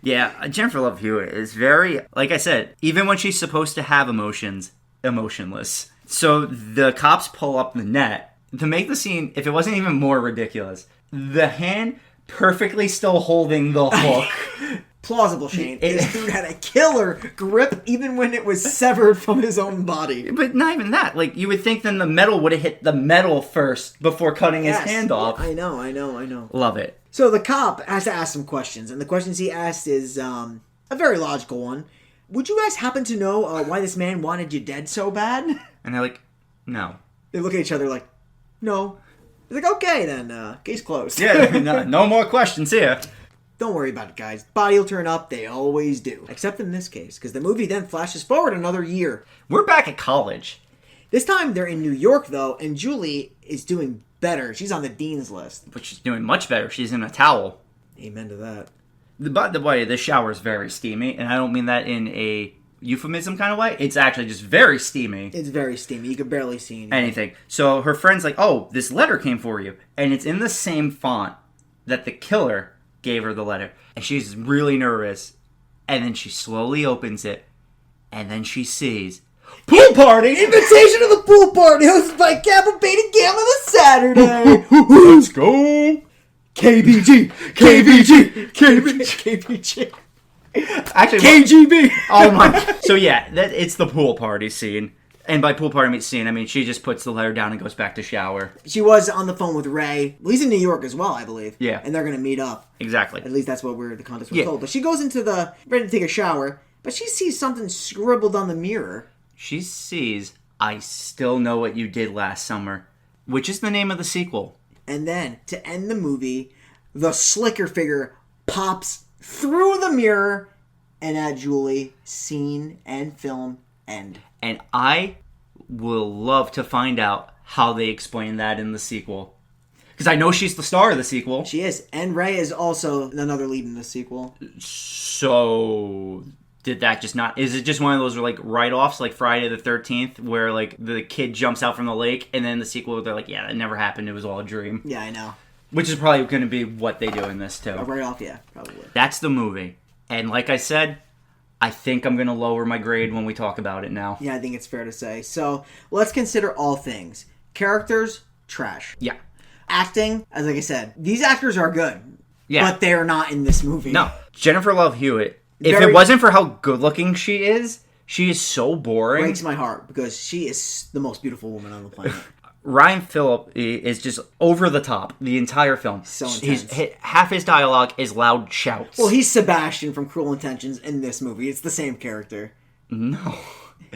S2: Yeah, Jennifer Love Hewitt is very, like I said, even when she's supposed to have emotions, emotionless. So the cops pull up the net to make the scene, if it wasn't even more ridiculous, the hand perfectly still holding the hook.
S1: Plausible, Shane. This dude had a killer grip even when it was severed from his own body.
S2: But not even that. Like, you would think then the metal would have hit the metal first before cutting his hand off.
S1: I know.
S2: Love it.
S1: So the cop has to ask some questions, and the questions he asked is a very logical one. Would you guys happen to know why this man wanted you dead so bad?
S2: And they're like, no.
S1: They look at each other like, no. They're like, okay then, case closed.
S2: Yeah, no more questions here.
S1: Don't worry about it, guys. Body will turn up. They always do. Except in this case, because the movie then flashes forward another year.
S2: We're back at college.
S1: This time they're in New York, though, and Julie is doing better. She's on the dean's list.
S2: But she's doing much better. She's in a towel.
S1: Amen to that.
S2: By the way, this shower is very steamy, and I don't mean that in a euphemism kind of way. It's actually just very steamy.
S1: It's very steamy. You can barely see
S2: anything. So her friend's like, oh, this letter came for you. And it's in the same font that the killer gave her the letter. And she's really nervous. And then she slowly opens it. And then she sees... Pool party!
S1: Invitation to the pool party hosted by Kappa Beta Gamma this Saturday!
S2: Let's go!
S1: KBG! KBG! KBG!
S2: Actually,
S1: KGB!
S2: Oh my... So yeah, it's the pool party scene. And by pool party scene, I mean she just puts the letter down and goes back to shower.
S1: She was on the phone with Ray. Well, he's in New York as well, I believe.
S2: Yeah.
S1: And they're going to meet up.
S2: Exactly.
S1: At least that's what the context was told. But she goes into ready to take a shower, but she sees something scribbled on the mirror.
S2: She sees, I still know what you did last summer, which is the name of the sequel.
S1: And then, to end the movie, the Slicker figure pops through the mirror and at Julie, scene and film end.
S2: And I will love to find out how they explain that in the sequel. Because I know she's the star of the sequel.
S1: She is. And Ray is also another lead in the sequel.
S2: So... Did that just not... Is it just one of those, like, write-offs, like Friday the 13th, where, like, the kid jumps out from the lake, and then the sequel, they're like, yeah, that never happened, it was all a dream.
S1: Yeah, I know.
S2: Which is probably going to be what they do in this, too.
S1: Right off, yeah, probably.
S2: That's the movie. And like I said, I think I'm going to lower my grade when we talk about it now.
S1: Yeah, I think it's fair to say. So, let's consider all things. Characters, trash.
S2: Yeah.
S1: Acting, as like I said, these actors are good.
S2: Yeah.
S1: But they're not in this movie.
S2: No. Jennifer Love Hewitt, if it wasn't for how good looking she is so boring.
S1: Breaks my heart because she is the most beautiful woman on the planet.
S2: Ryan Phillip is just over the top the entire film.
S1: So intense.
S2: Half his dialogue is loud shouts.
S1: Well, he's Sebastian from Cruel Intentions in this movie. It's the same character.
S2: No.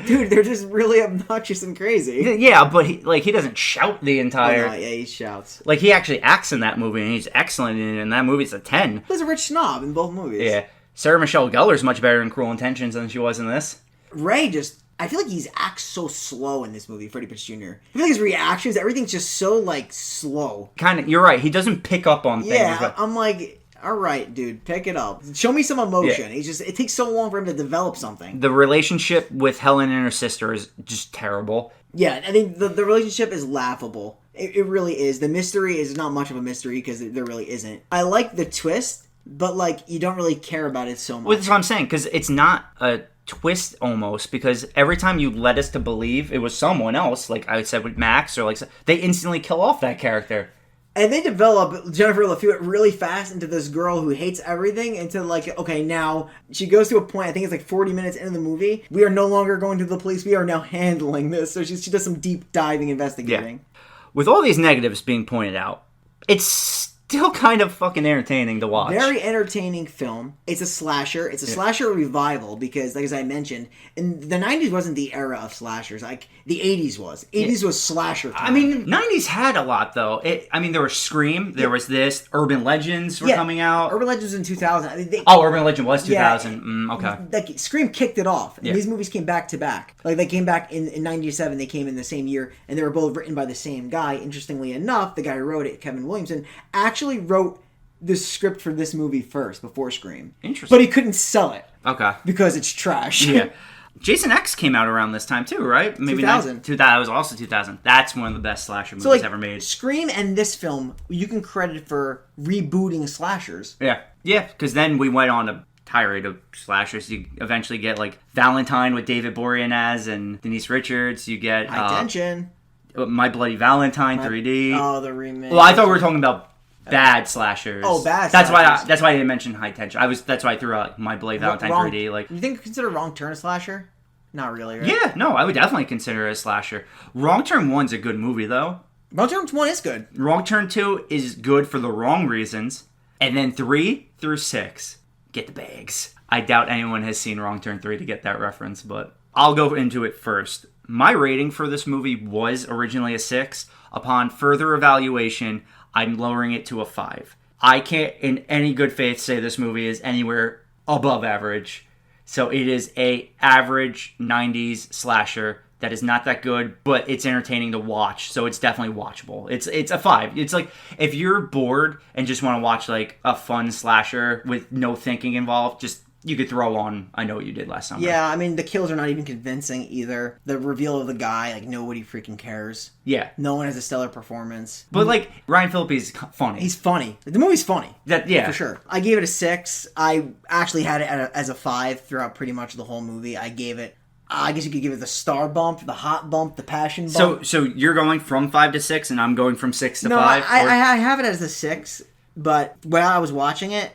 S1: Dude, they're just really obnoxious and crazy.
S2: Yeah, but he doesn't shout the entire...
S1: Oh, no, yeah, he shouts.
S2: Like, he actually acts in that movie, and he's excellent in it, and that movie's a 10.
S1: He's a rich snob in both movies.
S2: Yeah. Sarah Michelle Gellar's much better in Cruel Intentions than she was in this.
S1: Ray just... I feel like he acts so slow in this movie, Freddie Prinze Jr. I feel like his reactions, everything's just so, like, slow.
S2: Kind of, you're right. He doesn't pick up on things.
S1: Yeah,
S2: but...
S1: I'm like... All right, dude, pick it up. Show me some emotion. Yeah. It takes so long for him to develop something.
S2: The relationship with Helen and her sister is just terrible.
S1: Yeah, I think the relationship is laughable. It really is. The mystery is not much of a mystery because there really isn't. I like the twist, but like you don't really care about it so much.
S2: Well, that's what I'm saying, because it's not a twist almost, because every time you led us to believe it was someone else, like I said with Max, or like they instantly kill off that character.
S1: And they develop Jennifer Love Hewitt really fast into this girl who hates everything, into like, okay, now she goes to a point, I think it's like 40 minutes into the movie, we are no longer going to the police, we are now handling this. So she does some deep diving investigating.
S2: Yeah. With all these negatives being pointed out, it's still kind of fucking entertaining to watch.
S1: Very entertaining film. It's a slasher. It's a slasher revival because, like as I mentioned, in the 90s wasn't the era of slashers. Like, the 80s was. 80s was slasher time.
S2: I mean, 90s had a lot, though. There was Scream. There was this. Urban Legends were coming out.
S1: Urban Legends in 2000. I mean,
S2: Urban Legend was 2000. Okay.
S1: Like, Scream kicked it off. And these movies came back to back. Like, they came back in 97. They came in the same year. And they were both written by the same guy. Interestingly enough, the guy who wrote it, Kevin Williamson, actually wrote the script for this movie first, before Scream.
S2: Interesting.
S1: But he couldn't sell it.
S2: Okay.
S1: Because it's trash.
S2: Yeah. Jason X came out around this time too, right? Maybe
S1: 2000.
S2: 2000. It was also 2000. That's one of the best slasher movies ever made.
S1: Scream and this film, you can credit for rebooting slashers.
S2: Yeah. Yeah, because then we went on a tirade of slashers. You eventually get like Valentine with David Boreanaz and Denise Richards. You get
S1: High Tension.
S2: My Bloody Valentine 3D.
S1: Oh, the remake.
S2: Well, I thought we were talking about bad slashers.
S1: Oh, bad
S2: that's
S1: slashers.
S2: That's why I didn't mention High Tension. That's why I threw out My Bloody Valentine 3D. Like,
S1: you think consider Wrong Turn a slasher? Not really, right?
S2: Yeah, no, I would definitely consider it a slasher. Wrong Turn 1's a good movie, though.
S1: Wrong Turn 1 is good.
S2: Wrong Turn 2 is good for the wrong reasons. And then 3 through 6, get the bags. I doubt anyone has seen Wrong Turn 3 to get that reference, but I'll go into it first. My rating for this movie was originally a 6. Upon further evaluation, I'm lowering it to a 5. I can't, in any good faith, say this movie is anywhere above average. So it is a average 90s slasher that is not that good, but it's entertaining to watch. So it's definitely watchable. It's a 5. It's like, if you're bored and just want to watch like a fun slasher with no thinking involved, just you could throw on I Know What You Did Last Summer.
S1: Yeah, I mean, the kills are not even convincing either. The reveal of the guy, like, nobody freaking cares.
S2: Yeah.
S1: No one has a stellar performance.
S2: But, like, Ryan Phillippe is funny.
S1: He's funny. The movie's funny.
S2: Yeah.
S1: For sure. I gave it a 6. I actually had it as a 5 throughout pretty much the whole movie. I gave it, I guess you could give it the star bump, the hot bump, the passion bump.
S2: So you're going from 5 to 6, and I'm going from 6 to 5?
S1: No, I have it as a 6, but when I was watching it,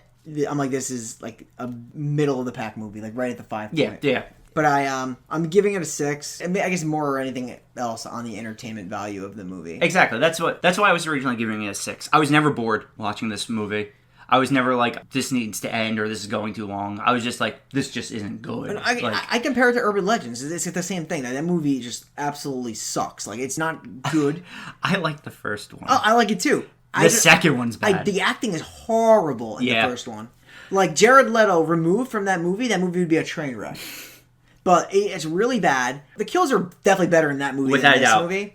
S1: I'm like, this is like a middle of the pack movie, like right at the 5 point.
S2: Yeah.
S1: But I'm giving it a 6. I mean, I guess more or anything else on the entertainment value of the movie.
S2: Exactly. That's why I was originally giving it a 6. I was never bored watching this movie. I was never like, this needs to end or this is going too long. I was just like, this just isn't good.
S1: I compare it to Urban Legends. It's the same thing. That movie just absolutely sucks. Like, it's not good.
S2: I like the first one.
S1: Oh, I like it too.
S2: The second one's bad.
S1: The acting is horrible in the first one. Like, Jared Leto removed from that movie would be a train wreck. But it's really bad. The kills are definitely better in that movie than this movie.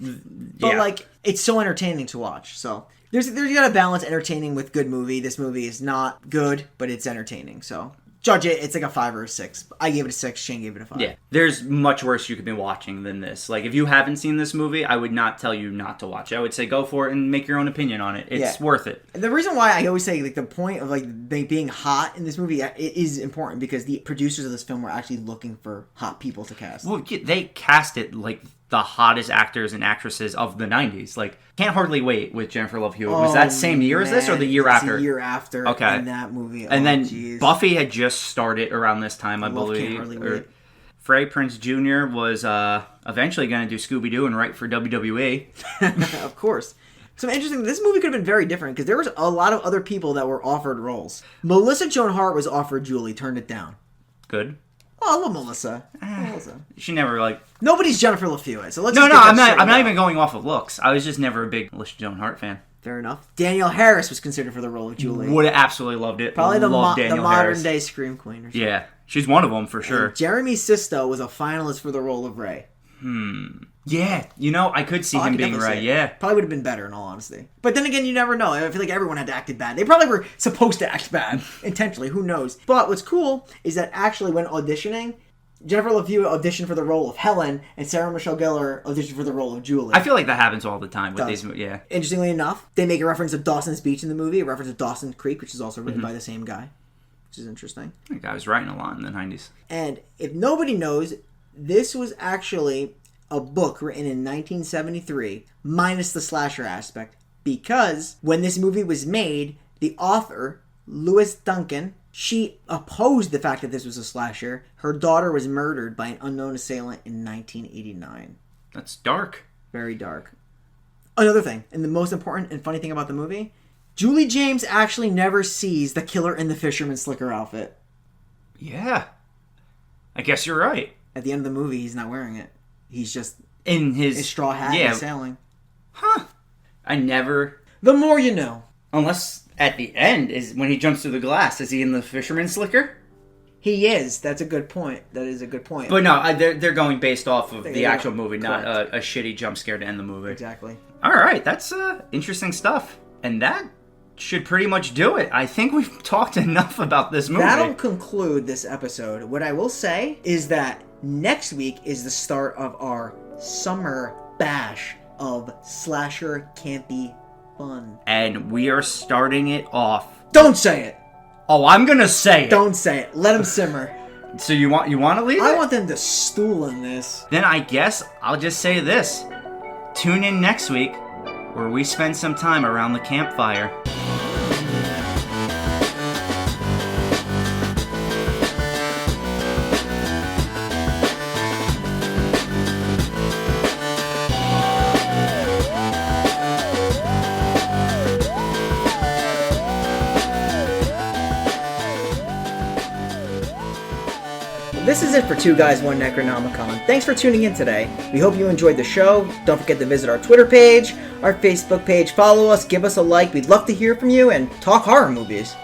S1: But, like, it's so entertaining to watch. So, there's you gotta balance entertaining with good movie. This movie is not good, but it's entertaining. So, judge it, it's like a 5 or a 6. I gave it a 6. Shane gave it a 5.
S2: Yeah, there's much worse you could be watching than this. Like, if you haven't seen this movie, I would not tell you not to watch it. I would say go for it and make your own opinion on it. It's worth it.
S1: The reason why I always say, like, the point of, like, they being hot in this movie, it is important because the producers of this film were actually looking for hot people to cast.
S2: Well, they cast it like the hottest actors and actresses of the 90s. Like, Can't Hardly Wait with Jennifer Love Hewitt. Was that same year as this or the year after?
S1: The year after.
S2: Okay.
S1: In that movie.
S2: And then Buffy had just started around this time, I believe.
S1: Can't Hardly Wait.
S2: Freddie Prinze Jr. was eventually going to do Scooby-Doo and write for WWE.
S1: Of course. So interesting, this movie could have been very different because there was a lot of other people that were offered roles. Melissa Joan Hart was offered Julie, turned it down.
S2: Good.
S1: Oh, I love Melissa. Melissa.
S2: She never, like...
S1: Nobody's Jennifer Love Hewitt, so let's
S2: I'm not even going off of looks. I was just never a big Melissa Joan Hart fan.
S1: Fair enough. Danielle Harris was considered for the role of Julie.
S2: Would have absolutely loved it.
S1: Probably the
S2: Danielle
S1: modern day Scream Queen or something.
S2: Yeah, she's one of them for sure.
S1: And Jeremy Sisto was a finalist for the role of Ray.
S2: Yeah, I could see him being Ray, yeah.
S1: Probably would have been better in all honesty. But then again, you never know. I feel like everyone had acted bad. They probably were supposed to act bad intentionally. Who knows? But what's cool is that actually when auditioning, Jennifer Love Hewitt auditioned for the role of Helen, and Sarah Michelle Gellar auditioned for the role of Julie.
S2: I feel like that happens all the time with these movies, yeah.
S1: Interestingly enough, they make a reference to Dawson's Beach in the movie, a reference to Dawson Creek, which is also written by the same guy, which is interesting.
S2: That guy was writing a lot in the 90s.
S1: And if nobody knows, this was actually a book written in 1973, minus the slasher aspect, because when this movie was made, the author, Lois Duncan, she opposed the fact that this was a slasher. Her daughter was murdered by an unknown assailant in 1989.
S2: That's dark.
S1: Very dark. Another thing, and the most important and funny thing about the movie, Julie James actually never sees the killer in the fisherman slicker outfit.
S2: Yeah. I guess you're right.
S1: At the end of the movie, he's not wearing it. He's just
S2: in his
S1: straw hat and sailing.
S2: Huh. I never...
S1: The more you know.
S2: Unless... At the end, is when he jumps through the glass. Is he in the fisherman slicker?
S1: He is. That's a good point. That is a good point.
S2: But no, they're going based off of the actual movie, not a shitty jump scare to end the movie.
S1: Exactly.
S2: All right, that's interesting stuff. And that should pretty much do it. I think we've talked enough about this movie.
S1: That'll conclude this episode. What I will say is that next week is the start of our summer bash of slasher campy fun.
S2: And we are starting it off.
S1: Don't say it.
S2: Oh, I'm gonna say it.
S1: Don't say it. Let them simmer.
S2: So you want to leave it?
S1: I want them to stool in this.
S2: Then I guess I'll just say this. Tune in next week where we spend some time around the campfire.
S1: This is it for Two Guys, One Necronomicon. Thanks for tuning in today. We hope you enjoyed the show. Don't forget to visit our Twitter page, our Facebook page. Follow us, give us a like. We'd love to hear from you and talk horror movies.